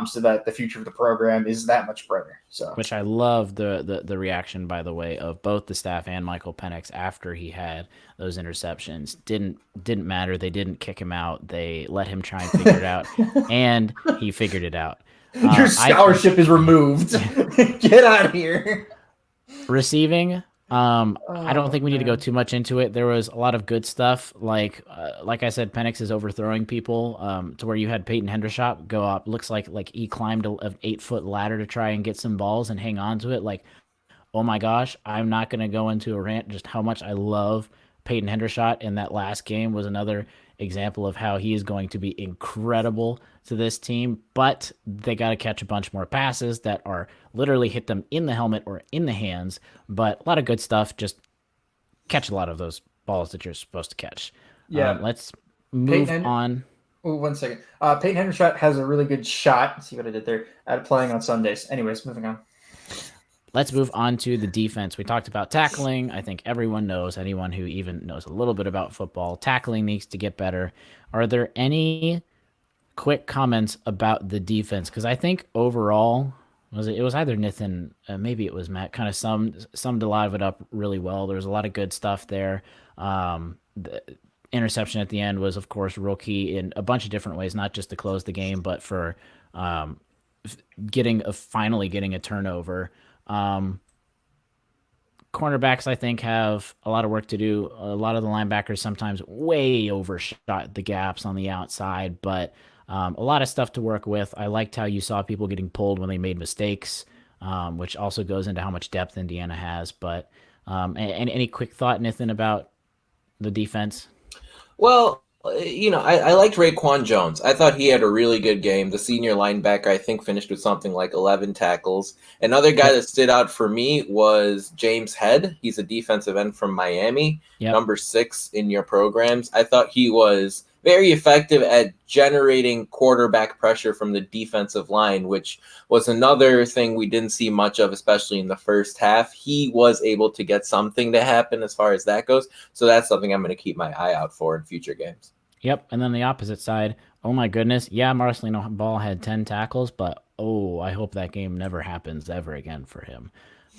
So that the future of the program is that much brighter. So, which I love the reaction, by the way, of both the staff and Michael Penix after he had those interceptions. Didn't matter. They didn't kick him out. They let him try and figure it out, and he figured it out. Your scholarship is removed. Get out of here. Receiving, I don't think we need to go too much into it. There was a lot of good stuff. Like I said, Penix is overthrowing people to where you had Peyton Hendershot go up. Looks like he climbed an 8-foot ladder to try and get some balls and hang on to it. Like, oh my gosh, I'm not going to go into a rant just how much I love Peyton Hendershot, and that last game was another example of how he is going to be incredible to this team, but they got to catch a bunch more passes that are literally hit them in the helmet or in the hands, but a lot of good stuff. Just catch a lot of those balls that you're supposed to catch. Yeah. Let's move on. Oh, 1 second. Peyton Hendershot has a really good shot. Let's see what I did there at playing on Sundays. Anyways, moving on. Let's move on to the defense. We talked about tackling. I think everyone knows, anyone who even knows a little bit about football, tackling needs to get better. Are there any quick comments about the defense? Because I think overall, it was either Nithin, maybe it was Matt, kind of summed a lot of it up really well. There was a lot of good stuff there. The interception at the end was, of course, real key in a bunch of different ways, not just to close the game, but for finally getting a turnover. Cornerbacks, I think, have a lot of work to do. A lot of the linebackers sometimes way overshot the gaps on the outside, but a lot of stuff to work with. I liked how you saw people getting pulled when they made mistakes, which also goes into how much depth Indiana has. But any quick thought, Nithin, about the defense? Well, I liked Raekwon Jones. I thought he had a really good game. The senior linebacker, I think, finished with something like 11 tackles. Another guy that stood out for me was James Head. He's a defensive end from Miami, number 6 in your programs. I thought he was very effective at generating quarterback pressure from the defensive line, which was another thing we didn't see much of, especially in the first half. He was able to get something to happen as far as that goes. So that's something I'm going to keep my eye out for in future games. Yep. And then the opposite side, oh my goodness. Yeah, Marcelino Ball had 10 tackles, but I hope that game never happens ever again for him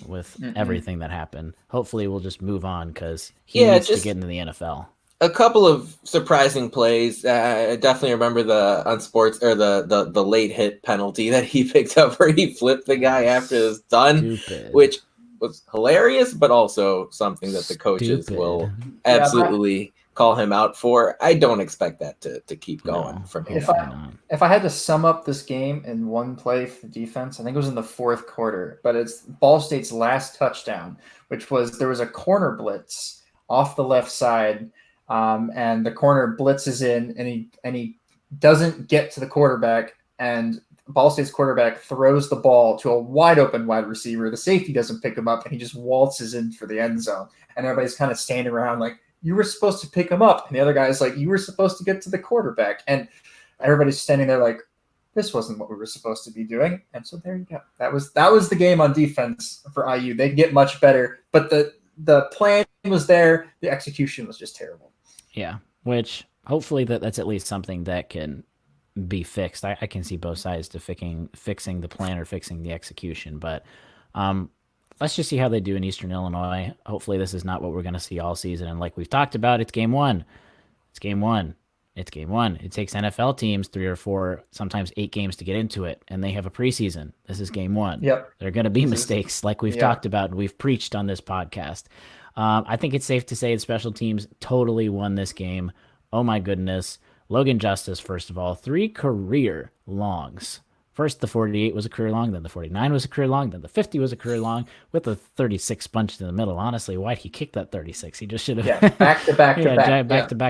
with everything that happened. Hopefully we'll just move on because he needs to get into the NFL. A couple of surprising plays. I definitely remember the the late hit penalty that he picked up where he flipped the guy after it was done, which was hilarious, but also something that the coaches will absolutely call him out for. I don't expect that to keep going from him. If I had to sum up this game in one play for the defense, I think it was in the fourth quarter, but it's Ball State's last touchdown, which was there was a corner blitz off the left side. And the corner blitzes in, and he doesn't get to the quarterback, and Ball State's quarterback throws the ball to a wide open wide receiver. The safety doesn't pick him up, and he just waltzes in for the end zone. And everybody's kind of standing around like, you were supposed to pick him up. And the other guy's like, you were supposed to get to the quarterback. And everybody's standing there like, this wasn't what we were supposed to be doing. And so there you go. That was the game on defense for IU. They get much better, but the plan was there. The execution was just terrible. Yeah, which hopefully that's at least something that can be fixed. I can see both sides to fixing the plan or fixing the execution, but let's just see how they do in Eastern Illinois. Hopefully this is not what we're going to see all season. And like we've talked about, it's game one. It's game one. It's game one. It takes NFL teams 3 or 4, sometimes 8 games to get into it, and they have a preseason. This is game one. Yep. There are going to be mistakes like we've talked about and we've preached on this podcast. I think it's safe to say the special teams totally won this game. Oh my goodness. Logan Justice, first of all, 3 career longs. First, the 48 was a career long, then the 49 was a career long, then the 50 was a career long, with the 36 bunched in the middle. Honestly, why'd he kick that 36? He just should have. Yeah, back to back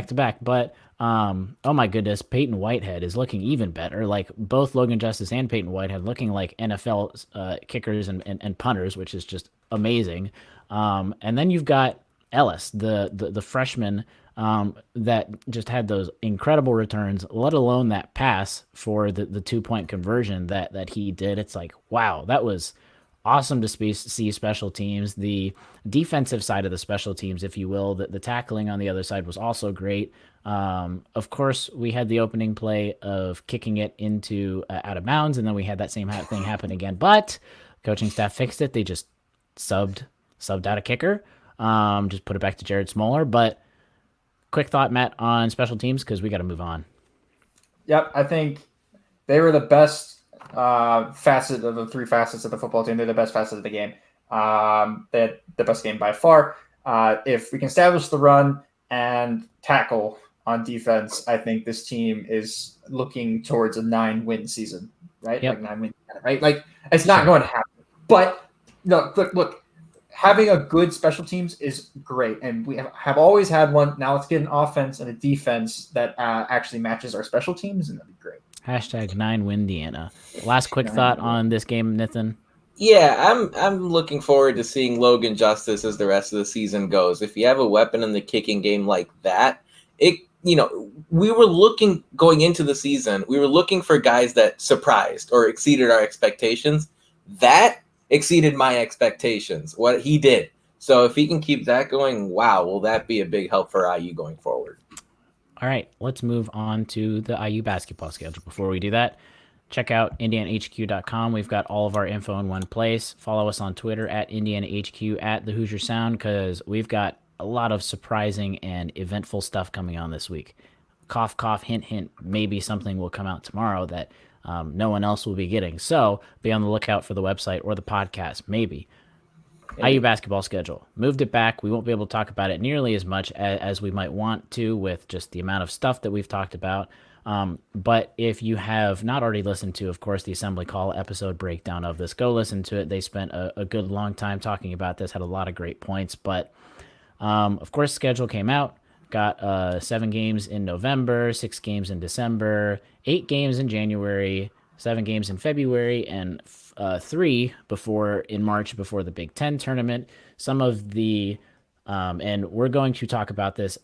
to back. But, oh my goodness, Peyton Whitehead is looking even better. Like, both Logan Justice and Peyton Whitehead looking like NFL kickers and punters, which is just amazing. And then you've got Ellis, the freshman that just had those incredible returns, let alone that pass for the 2-point conversion that he did. It's like, wow, that was awesome to see special teams. The defensive side of the special teams, if you will, the tackling on the other side was also great. Of course, we had the opening play of kicking it into out of bounds, and then we had that same thing happen again. But coaching staff fixed it. They just subbed out a kicker, just put it back to Jared Smoller. But quick thought, Matt, on special teams, because we got to move on. Yep, I think they were the best facet of the three facets of the football team. They're the best facet of the game. They're the best game by far. If we can establish the run and tackle on defense, I think this team is looking towards a 9-win season, right? Yep. Like 9 win, right? Like it's not going to happen. But no, look, having a good special teams is great, and we have always had one. Now let's get an offense and a defense that actually matches our special teams, and that'd be great. Hashtag 9-Windiana. Last quick thought on this game, Nithin. Yeah, I'm looking forward to seeing Logan Justice as the rest of the season goes. If you have a weapon in the kicking game like that, we were looking going into the season, we were looking for guys that surprised or exceeded our expectations. That exceeded my expectations, what he did. So if he can keep that going, wow, will that be a big help for IU going forward? All right, let's move on to the IU basketball schedule. Before we do that, check out IndianaHQ.com. We've got all of our info in one place. Follow us on Twitter at IndianaHQ, at the Hoosier Sound, because we've got a lot of surprising and eventful stuff coming on this week. Cough, cough, hint, hint. Maybe something will come out tomorrow that no one else will be getting. So be on the lookout for the website or the podcast, maybe. IU basketball schedule. Moved it back. We won't be able to talk about it nearly as much as we might want to with just the amount of stuff that we've talked about. But if you have not already listened to, of course, the Assembly Call episode breakdown of this, go listen to it. They spent a good long time talking about this, had a lot of great points. But, of course, schedule came out. Got 7 games in November, 6 games in December, 8 games in January, 7 games in February, and 3 in March before the Big Ten tournament. Some of the and we're going to talk about this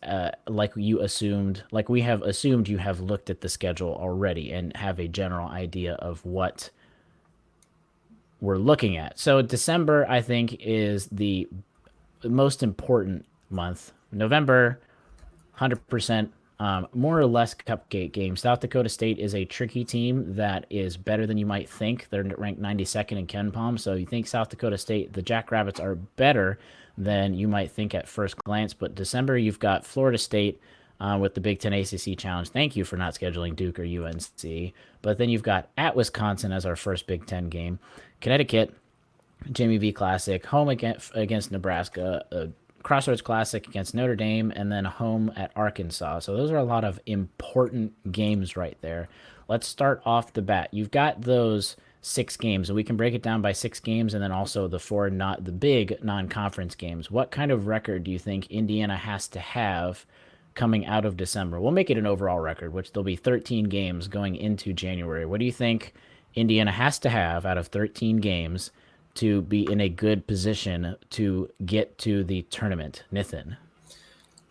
like we have assumed you have looked at the schedule already and have a general idea of what we're looking at. So December, I think, is the most important month. November, 100%. More or less cupcake game. South Dakota State is a tricky team that is better than you might think. They're ranked 92nd in KenPom, so you think South Dakota State, the Jackrabbits, are better than you might think at first glance. But December, you've got Florida State with the Big Ten ACC Challenge. Thank you for not scheduling Duke or UNC. But then you've got at Wisconsin as our first Big Ten game. Connecticut, Jimmy V Classic, home against Nebraska, Crossroads Classic against Notre Dame, and then home at Arkansas. So those are a lot of important games right there. Let's start off the bat. You've got those 6 games, and we can break it down by 6 games, and then also the 4 the big non-conference games. What kind of record do you think Indiana has to have coming out of December? We'll make it an overall record, which there'll be 13 games going into January. What do you think Indiana has to have out of 13 games to be in a good position to get to the tournament? Nithin.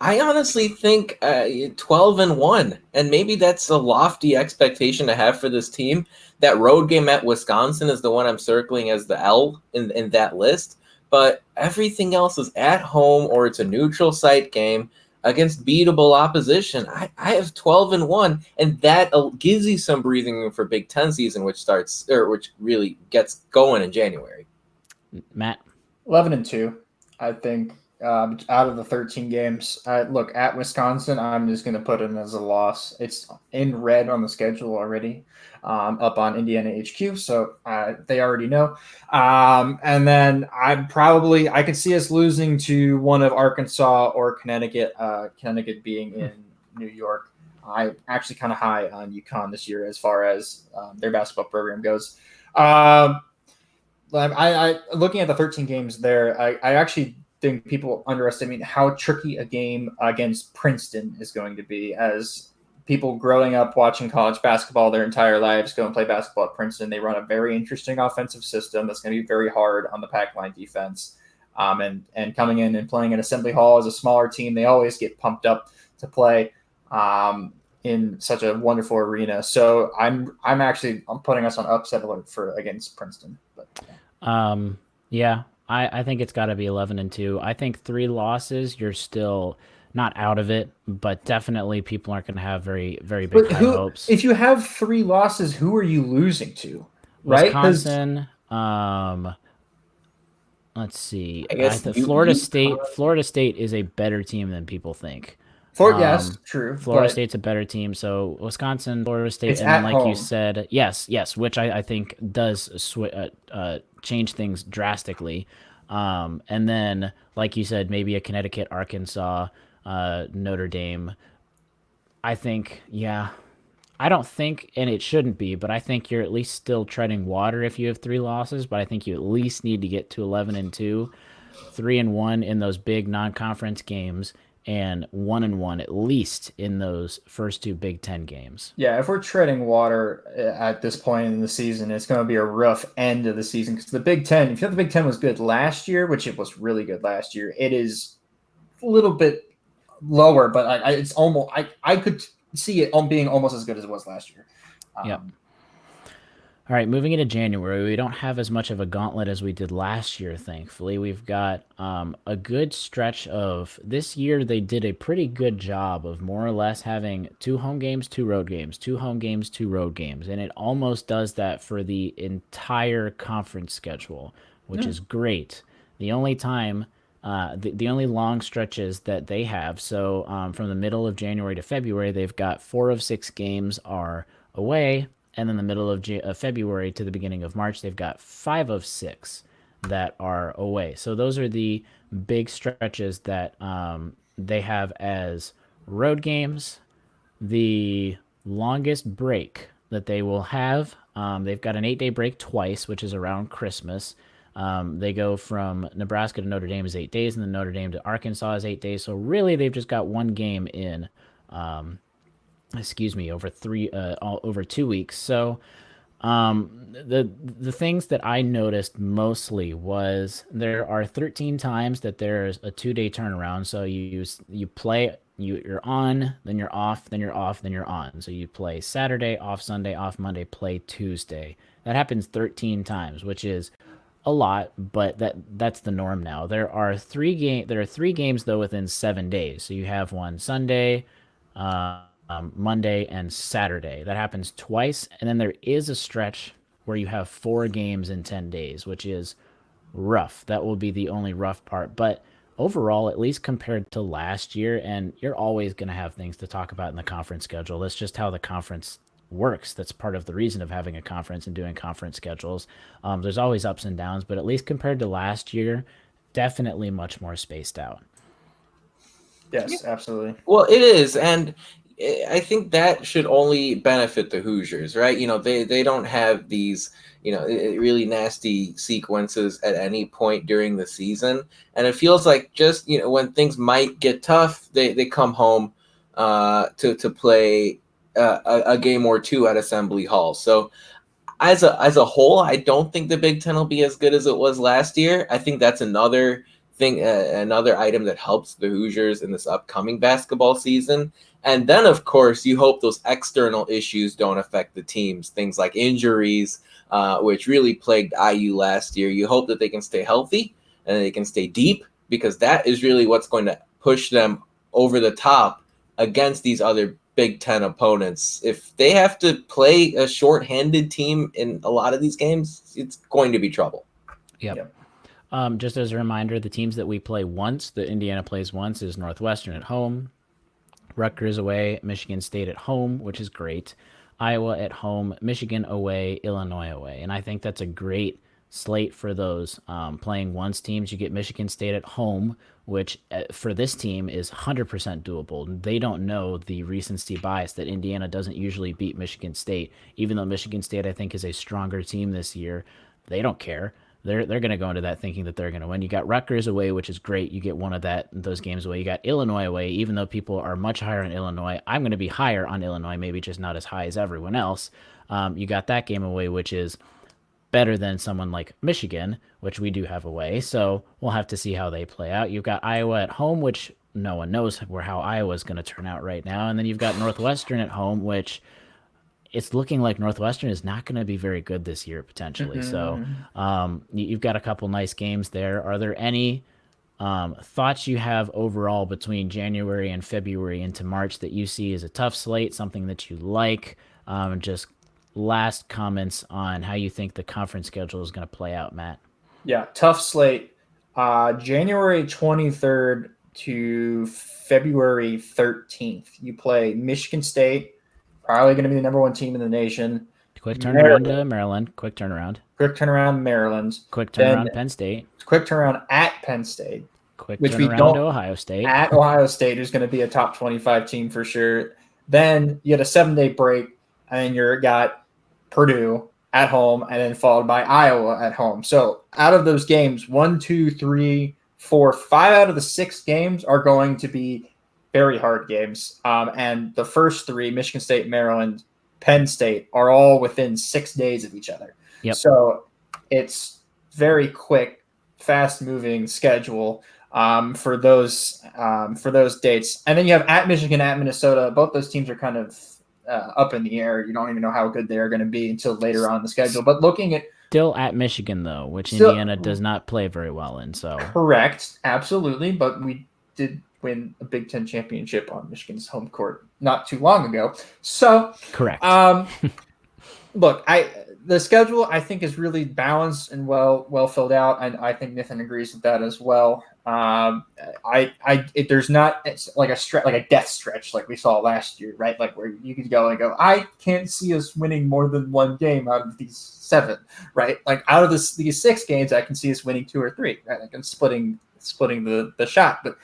I honestly think 12-1, and maybe that's a lofty expectation to have for this team. That road game at Wisconsin is the one I'm circling as the L in that list, but everything else is at home or it's a neutral site game against beatable opposition. I have 12-1, and that gives you some breathing room for Big Ten season, which really gets going in January. Matt? 11-2, I think. Out of the 13 games, look at Wisconsin. I'm just going to put it as a loss. It's in red on the schedule already, up on Indiana HQ, so they already know. And then I could see us losing to one of Arkansas or Connecticut. Connecticut being in New York. I'm actually kind of high on UConn this year as far as their basketball program goes. I looking at the 13 games there, I actually think people underestimate how tricky a game against Princeton is going to be. As people growing up watching college basketball their entire lives go and play basketball at Princeton, they run a very interesting offensive system that's going to be very hard on the pack line defense. And coming in and playing at Assembly Hall as a smaller team, they always get pumped up to play in such a wonderful arena. So I'm putting us on upset alert against Princeton. But yeah. I think it's got to be 11-2. I think 3 losses, you're still not out of it, but definitely people aren't going to have very, very big hopes. If you have 3 losses, who are you losing to? Right? Wisconsin. Let's see. Florida State is a better team than people think. Yes, true. Florida but State's a better team. So Wisconsin, Florida State, It's and then at like you home. said, yes, which I think does change things drastically. And then like you said, maybe a Connecticut, Arkansas, Notre Dame. I think, yeah, I don't think, and it shouldn't be, but I think you're at least still treading water if you have 3 losses. But I think you at least need to get to 11-2, 3-1 in those big non-conference games, and 1-1 at least in those first 2 Big 10 games. Yeah, if we're treading water at this point in the season, it's going to be a rough end of the season because the Big Ten, if you thought the Big Ten was good last year, which it was really good last year, it is a little bit lower, but it's almost I could see it being almost as good as it was last year. Yep. All right, moving into January, we don't have as much of a gauntlet as we did last year, thankfully. We've got a good stretch of this year. They did a pretty good job of more or less having 2 home games, 2 road games, 2 home games, 2 road games. And it almost does that for the entire conference schedule, which is great. The only time, the only long stretches that they have, so from the middle of January to February, they've got 4 of 6 games are away. And then the middle of February to the beginning of March, they've got 5 of 6 that are away. So those are the big stretches that they have as road games. The longest break that they will have, they've got an 8-day break twice, which is around Christmas. They go from Nebraska to Notre Dame is 8 days, and then Notre Dame to Arkansas is 8 days. So really, they've just got one game in over 2 weeks. So the things that I noticed mostly was there are 13 times that there's a 2-day turnaround. So you play, you're on, then you're off, then you're off, then you're on. So you play Saturday, off Sunday, off Monday, play Tuesday. That happens 13 times, which is a lot, but that's the norm now. There are 3 games though within 7 days. So you have one Sunday, Monday, and Saturday. That happens twice, and then there is a stretch where you have 4 games in 10 days, which is rough. That will be the only rough part, but overall, at least compared to last year, and you're always going to have things to talk about in the conference schedule. That's just how the conference works. That's part of the reason of having a conference and doing conference schedules. There's always ups and downs, but at least compared to last year, definitely much more spaced out. Yes, absolutely. Well, it is, and I think that should only benefit the Hoosiers, right? They don't have these, really nasty sequences at any point during the season, and it feels like just when things might get tough, they come home to play a game or 2 at Assembly Hall. So as a whole, I don't think the Big Ten will be as good as it was last year. I think that's another thing, another item that helps the Hoosiers in this upcoming basketball season. And then, of course, you hope those external issues don't affect the teams, things like injuries, which really plagued IU last year. You hope that they can stay healthy and they can stay deep, because that is really what's going to push them over the top against these other Big Ten opponents. If they have to play a shorthanded team in a lot of these games, it's going to be trouble. Yep. Just as a reminder, the teams that we play once, that Indiana plays once, is Northwestern at home, Rutgers away, Michigan State at home, which is great, Iowa at home, Michigan away, Illinois away. And I think that's a great slate for those playing once teams. You get Michigan State at home, which for this team is 100% doable. They don't know the recency bias that Indiana doesn't usually beat Michigan State, even though Michigan State, I think, is a stronger team this year. They don't care. They're going to go into that thinking that they're going to win. You got Rutgers away, which is great. You get one of those games away. You got Illinois away, even though people are much higher on Illinois. I'm going to be higher on Illinois, maybe just not as high as everyone else. You got that game away, which is better than someone like Michigan, which we do have away. So we'll have to see how they play out. You've got Iowa at home, which no one knows how Iowa is going to turn out right now. And then you've got Northwestern at home, which it's looking like Northwestern is not going to be very good this year, potentially. So you've got a couple nice games there. Are there any thoughts you have overall between January and February into March that you see as a tough slate, something that you like? Just last comments on how you think the conference schedule is going to play out, Matt. Yeah, tough slate. January 23rd to February 13th. You play Michigan State, probably going to be the number 1 team in the nation. Quick turnaround to Maryland. Quick turnaround. Maryland. Quick Then turnaround Penn State. quick turnaround at Penn State. Quick which we turnaround don't to Ohio State. At Ohio State, who's going to be a top 25 team for sure. Then you had a 7-day break, and then you got Purdue at home, and then followed by Iowa at home. So out of those games, 1, 2, 3, 4, 5 out of the 6 games are going to be very hard games. And the first 3, Michigan State, Maryland, Penn State, are all within 6 days of each other. Yep. So it's very quick, fast-moving schedule for those dates. And then you have at Michigan, at Minnesota. Both those teams are kind of up in the air. You don't even know how good they are going to be until later on in the schedule. But looking at still at Michigan though, which Indiana does not play very well in. So correct, absolutely. But we did win a Big Ten championship on Michigan's home court not too long ago. So correct. Look, the schedule I think is really balanced and well filled out, and I think Nithin agrees with that as well. There's not it's like a death stretch like we saw last year, right? Like where you could go and go, I can't see us winning more than 1 game out of these 7, right? Like out of these 6 games, I can see us winning 2 or 3, right? Like I'm splitting the shot, but.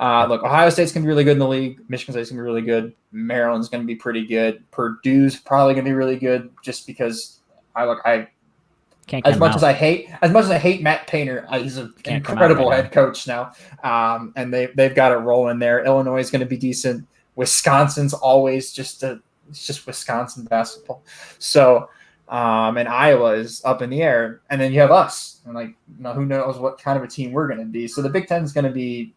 Look, Ohio State's going to be really good in the league. Michigan State's going to be really good. Maryland's going to be pretty good. Purdue's probably going to be really good just because as much as I hate Matt Painter, he's an incredible head coach now. And they've got it rolling there. Illinois is going to be decent. Wisconsin's always it's just Wisconsin basketball. So, and Iowa is up in the air. And then you have us. And who knows what kind of a team we're going to be. So the Big Ten is going to be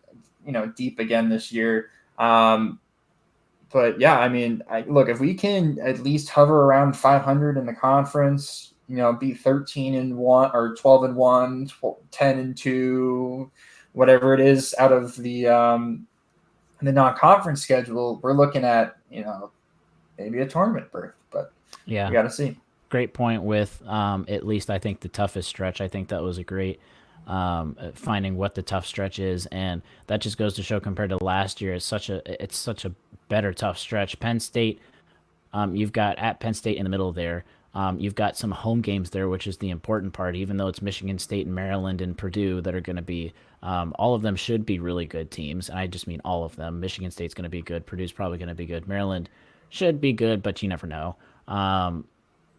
deep again this year. But yeah, I mean, look, if we can at least hover around 500 in the conference, be 13-1 or 12-1, 10-2, whatever it is out of the non-conference schedule, we're looking at, maybe a tournament berth, but yeah, we got to see. Great point with at least I think the toughest stretch. I think that was a great finding what the tough stretch is, and that just goes to show compared to last year, it's such a better tough stretch. Penn State, you've got at Penn State in the middle there. You've got some home games there, which is the important part, even though it's Michigan State and Maryland and Purdue that are going to be, all of them should be really good teams. And I just mean all of them. Michigan State's going to be good. Purdue's probably going to be good. Maryland should be good, but you never know.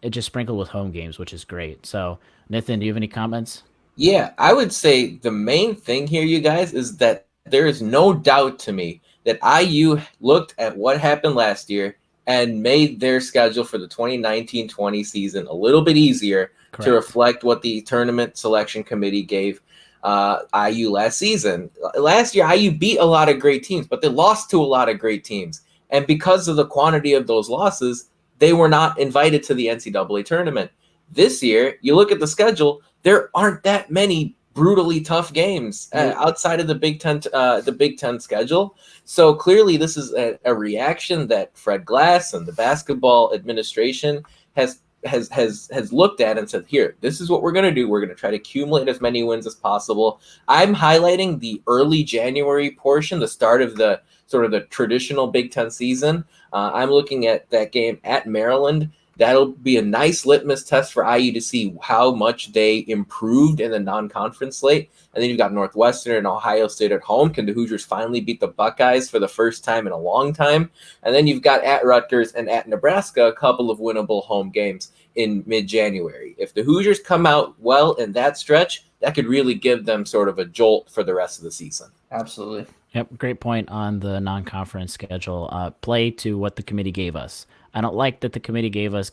It just sprinkled with home games, which is great. So, Nithin, do you have any comments? Yeah, I would say the main thing here, you guys, is that there is no doubt to me that IU looked at what happened last year and made their schedule for the 2019-20 season a little bit easier. Correct. To reflect what the tournament selection committee gave IU last season. Last year, IU beat a lot of great teams, but they lost to a lot of great teams. And because of the quantity of those losses, they were not invited to the NCAA tournament. This year, you look at the schedule, there aren't that many brutally tough games outside of the Big Ten schedule. So clearly, this is a reaction that Fred Glass and the basketball administration has looked at and said, here, this is what we're going to do. We're going to try to accumulate as many wins as possible. I'm highlighting the early January portion, the start of the sort of the traditional Big Ten season. I'm looking at that game at Maryland. That'll be a nice litmus test for IU to see how much they improved in the non-conference slate. And then you've got Northwestern and Ohio State at home. Can the Hoosiers finally beat the Buckeyes for the first time in a long time? And then you've got at Rutgers and at Nebraska, a couple of winnable home games in mid-January. If the Hoosiers come out well in that stretch, that could really give them sort of a jolt for the rest of the season. Absolutely. Yep, great point on the non-conference schedule. Play to what the committee gave us. I don't like that the committee gave us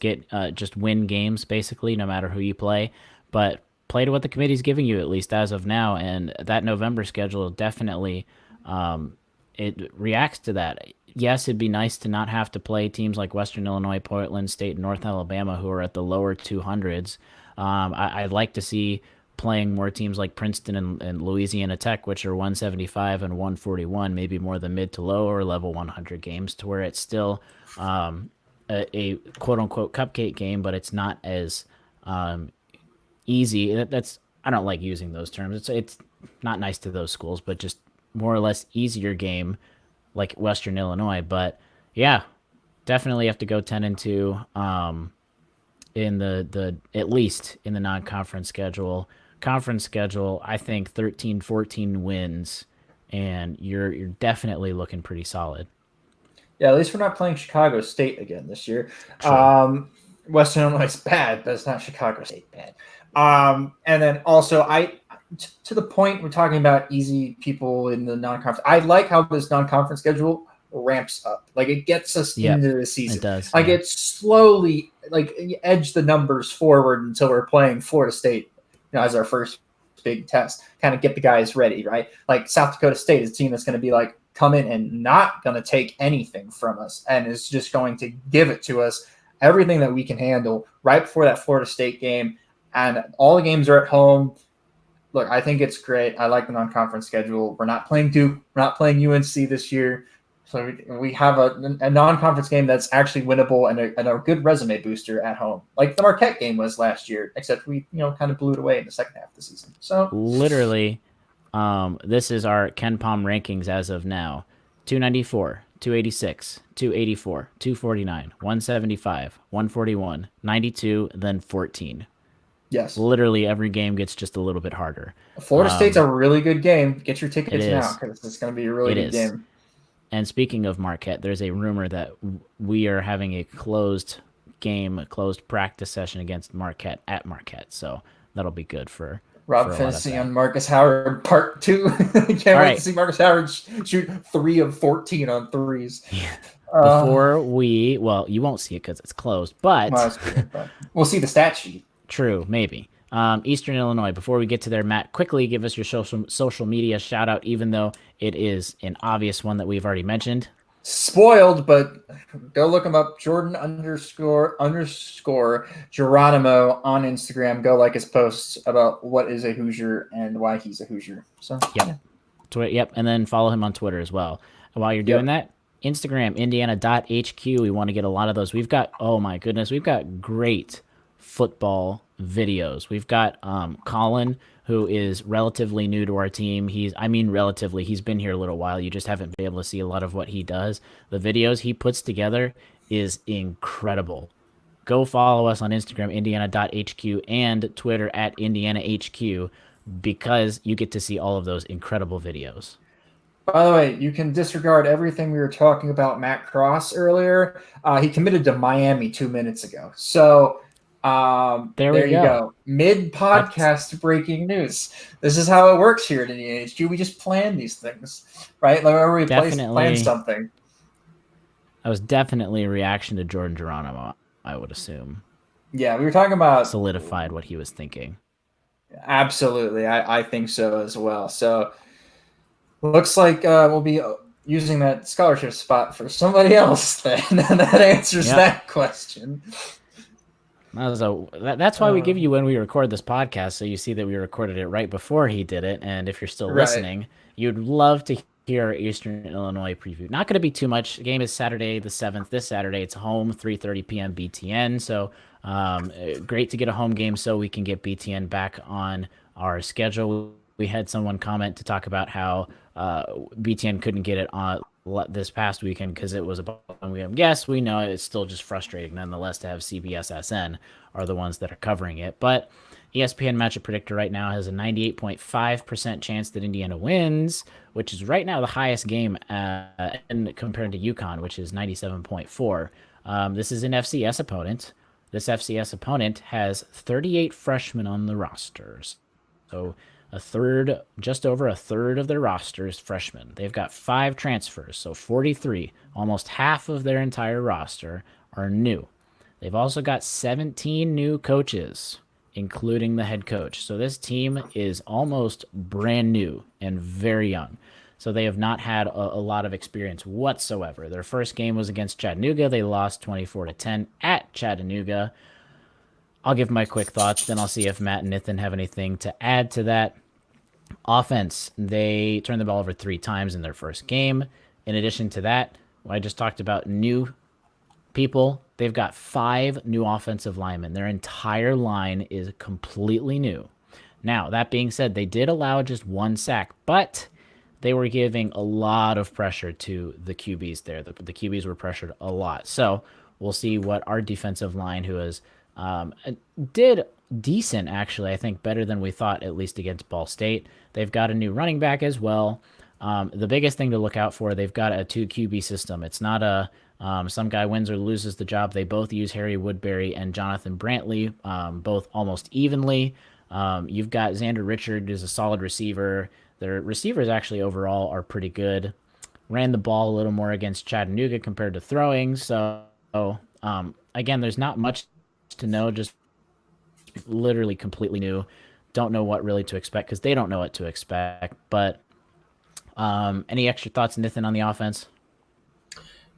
just win games, basically, no matter who you play, but play to what the committee's giving you, at least as of now, and that November schedule definitely it reacts to that. Yes, it'd be nice to not have to play teams like Western Illinois, Portland State, and North Alabama, who are at the lower 200s. I'd like to see playing more teams like Princeton and Louisiana Tech, which are 175 and 141, maybe more the mid to lower level 100 games, to where it's still a quote-unquote cupcake game, but it's not as easy. I don't like using those terms. It's not nice to those schools, but just more or less easier game like Western Illinois. But yeah, definitely have to go 10-2 in the at least in the non-conference schedule. Conference schedule, I think 13, 14 wins, and you're definitely looking pretty solid. Yeah, at least we're not playing Chicago State again this year. True. Western Illinois is bad, but it's not Chicago State bad. And then also, to the point we're talking about easy people in the non-conference. I like how this non-conference schedule ramps up. Like it gets us into the season. It does. Like it slowly edge the numbers forward until we're playing Florida State, as our first big test. Kind of get the guys ready, right? Like South Dakota State is a team that's going to be like come in and not going to take anything from us and is just going to give it to us, everything that we can handle right before that Florida State game. And all the games are at home. Look, I think it's great. I like the non-conference schedule. We're not playing Duke. We're not playing UNC this year. So we have a non-conference game that's actually winnable and a good resume booster at home, like the Marquette game was last year, except we kind of blew it away in the second half of the season. So literally, this is our Ken Palm rankings as of now: 294, 286, 284, 249, 175, 141, 92, then 14. Yes. Literally every game gets just a little bit harder. Florida State's a really good game. Get your tickets now because it's going to be a really good game. And speaking of Marquette, there's a rumor that we are having a closed practice session against Marquette at Marquette. So that'll be good for Rob Fantasy on Marcus Howard part 2. Can't wait to see Marcus Howard shoot 3 of 14 on threes. Yeah. Before you won't see it because it's closed, but we'll see the stat sheet. True, maybe. Eastern Illinois, before we get to there, Matt, quickly give us your social media shout out, even though it is an obvious one that we've already mentioned. Spoiled, but go look him up. Jordan __ Geronimo on Instagram. Go like his posts about what is a Hoosier and why he's a Hoosier. So Yep. And then follow him on Twitter as well. And while you're doing that, Instagram, Indiana.HQ. We want to get a lot of those. We've got, oh my goodness, we've got great football videos. We've got Colin, who is relatively new to our team. He's been here a little while. You just haven't been able to see a lot of what he does. The videos he puts together is incredible. Go follow us on Instagram, Indiana.HQ, and Twitter at IndianaHQ, because you get to see all of those incredible videos. By the way, you can disregard everything we were talking about Matt Cross earlier. He committed to Miami 2 minutes ago. So there you go. Mid-podcast breaking news. This is how it works here at Indiana HQ. We just plan these things, right? Like whenever we plan something. That was definitely a reaction to Jordan Geronimo, I would assume. Yeah, we were talking about solidified what he was thinking. Absolutely. I think so as well. So looks like we'll be using that scholarship spot for somebody else then. That answers that question. That's why we give you when we record this podcast, so you see that we recorded it right before he did it. And if you're still listening, you'd love to hear our Eastern Illinois preview. Not going to be too much. The game is Saturday the 7th. This Saturday, it's home, 3:30 p.m. BTN. So great to get a home game so we can get BTN back on our schedule. We had someone comment to talk about how BTN couldn't get it on this past weekend because it was a bum game. Yes, we know it's still just frustrating nonetheless to have CBSSN are the ones that are covering it. But ESPN Matchup Predictor right now has a 98.5% chance that Indiana wins, which is right now the highest game and compared to UConn, which is 97.4. This is an FCS opponent. This FCS opponent has 38 freshmen on the rosters. So just over a third of their roster is freshmen. They've got 5 transfers, so 43, almost half of their entire roster are new. They've also got 17 new coaches, including the head coach. So this team is almost brand new and very young. So they have not had a lot of experience whatsoever. Their first game was against Chattanooga. They lost 24-10 at Chattanooga. I'll give my quick thoughts, then I'll see if Matt and Nithin have anything to add to that. Offense, they turned the ball over 3 times in their first game. In addition to that, I just talked about new people. They've got 5 new offensive linemen. Their entire line is completely new. Now, that being said, they did allow just 1 sack, but they were giving a lot of pressure to the QBs there. The QBs were pressured a lot. So we'll see what our defensive line, who is did decent actually, I think better than we thought, at least against Ball State. They've got a new running back as well. The biggest thing to look out for, they've got a 2 QB system. It's not a some guy wins or loses the job. They both use Harry Woodbury and Jonathan Brantley, both almost evenly. You've got Xander Richard, who's a solid receiver. Their receivers actually overall are pretty good. Ran the ball a little more against Chattanooga compared to throwing. So again, there's not much to know. Just literally completely new. Don't know what really to expect because they don't know what to expect. But any extra thoughts, Nithin, on the offense?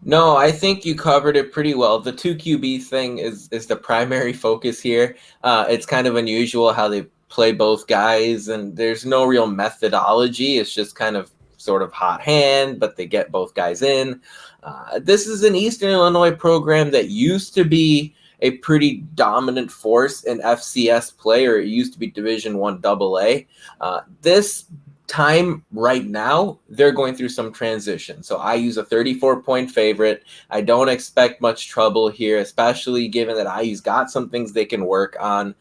No, I think you covered it pretty well. The 2 QB thing is the primary focus here. It's kind of unusual how they play both guys, and there's no real methodology. It's just kind of sort of hot hand, but they get both guys in. This is an Eastern Illinois program that used to be a pretty dominant force in FCS play, or it used to be Division I AA. This time right now, they're going through some transition. So I use a 34-point favorite. I don't expect much trouble here, especially given that IU's got some things they can work on.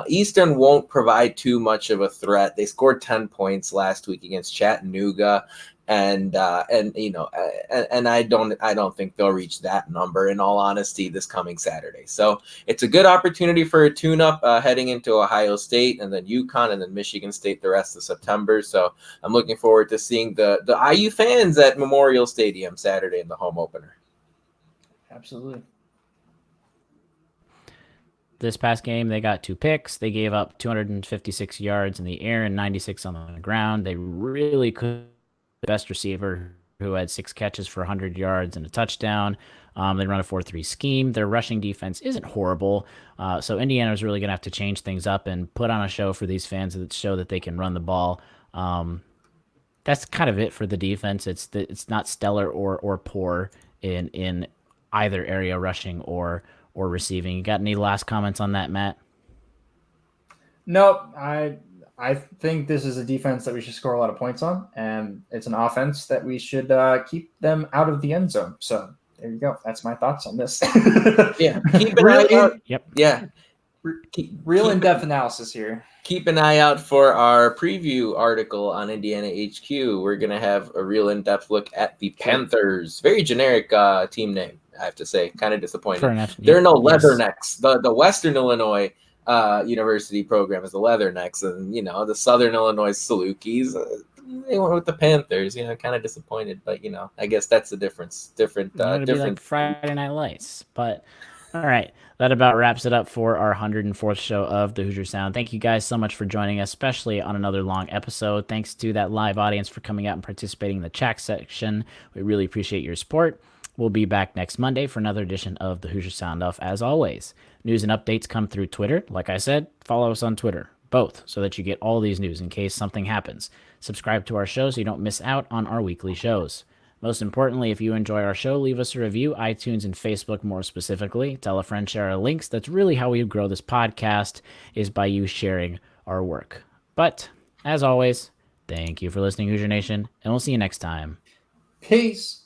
Eastern won't provide too much of a threat. They scored 10 points last week against Chattanooga. And I don't think they'll reach that number, in all honesty, this coming Saturday. So it's a good opportunity for a tune-up heading into Ohio State and then UConn and then Michigan State the rest of September. So I'm looking forward to seeing the IU fans at Memorial Stadium Saturday in the home opener. Absolutely. This past game, they got 2 picks. They gave up 256 yards in the air and 96 on the ground. They really could. Best receiver who had 6 catches for 100 yards and a touchdown. They run a 4-3 scheme. Their rushing defense isn't horrible. So Indiana is really going to have to change things up and put on a show for these fans that show that they can run the ball. That's kind of it for the defense. It's not stellar or poor in either area, rushing or receiving. You got any last comments on that, Matt? Nope. I think this is a defense that we should score a lot of points on, and it's an offense that we should keep them out of the end zone. So there you go. That's my thoughts on this. Yeah, keep an eye out. Yep. Yeah, real in-depth analysis here. Keep an eye out for our preview article on Indiana HQ. We're gonna have a real in-depth look at the Panthers. Very generic team name, I have to say. Kind of disappointing. There are no Leathernecks. The Western Illinois university program is the Leathernecks, and the Southern Illinois Salukis. They went with the Panthers. Kind of disappointed, but I guess that's the difference. Different. Like Friday Night Lights, but all right. That about wraps it up for our 104th show of the Hoosier Sound. Thank you guys so much for joining us, especially on another long episode. Thanks to that live audience for coming out and participating in the chat section. We really appreciate your support. We'll be back next Monday for another edition of the Hoosier Sound Off, as always. News and updates come through Twitter. Like I said, follow us on Twitter, both, so that you get all these news in case something happens. Subscribe to our show so you don't miss out on our weekly shows. Most importantly, if you enjoy our show, leave us a review, iTunes and Facebook more specifically. Tell a friend, share our links. That's really how we grow this podcast, is by you sharing our work. But, as always, thank you for listening, Hoosier Nation, and we'll see you next time. Peace.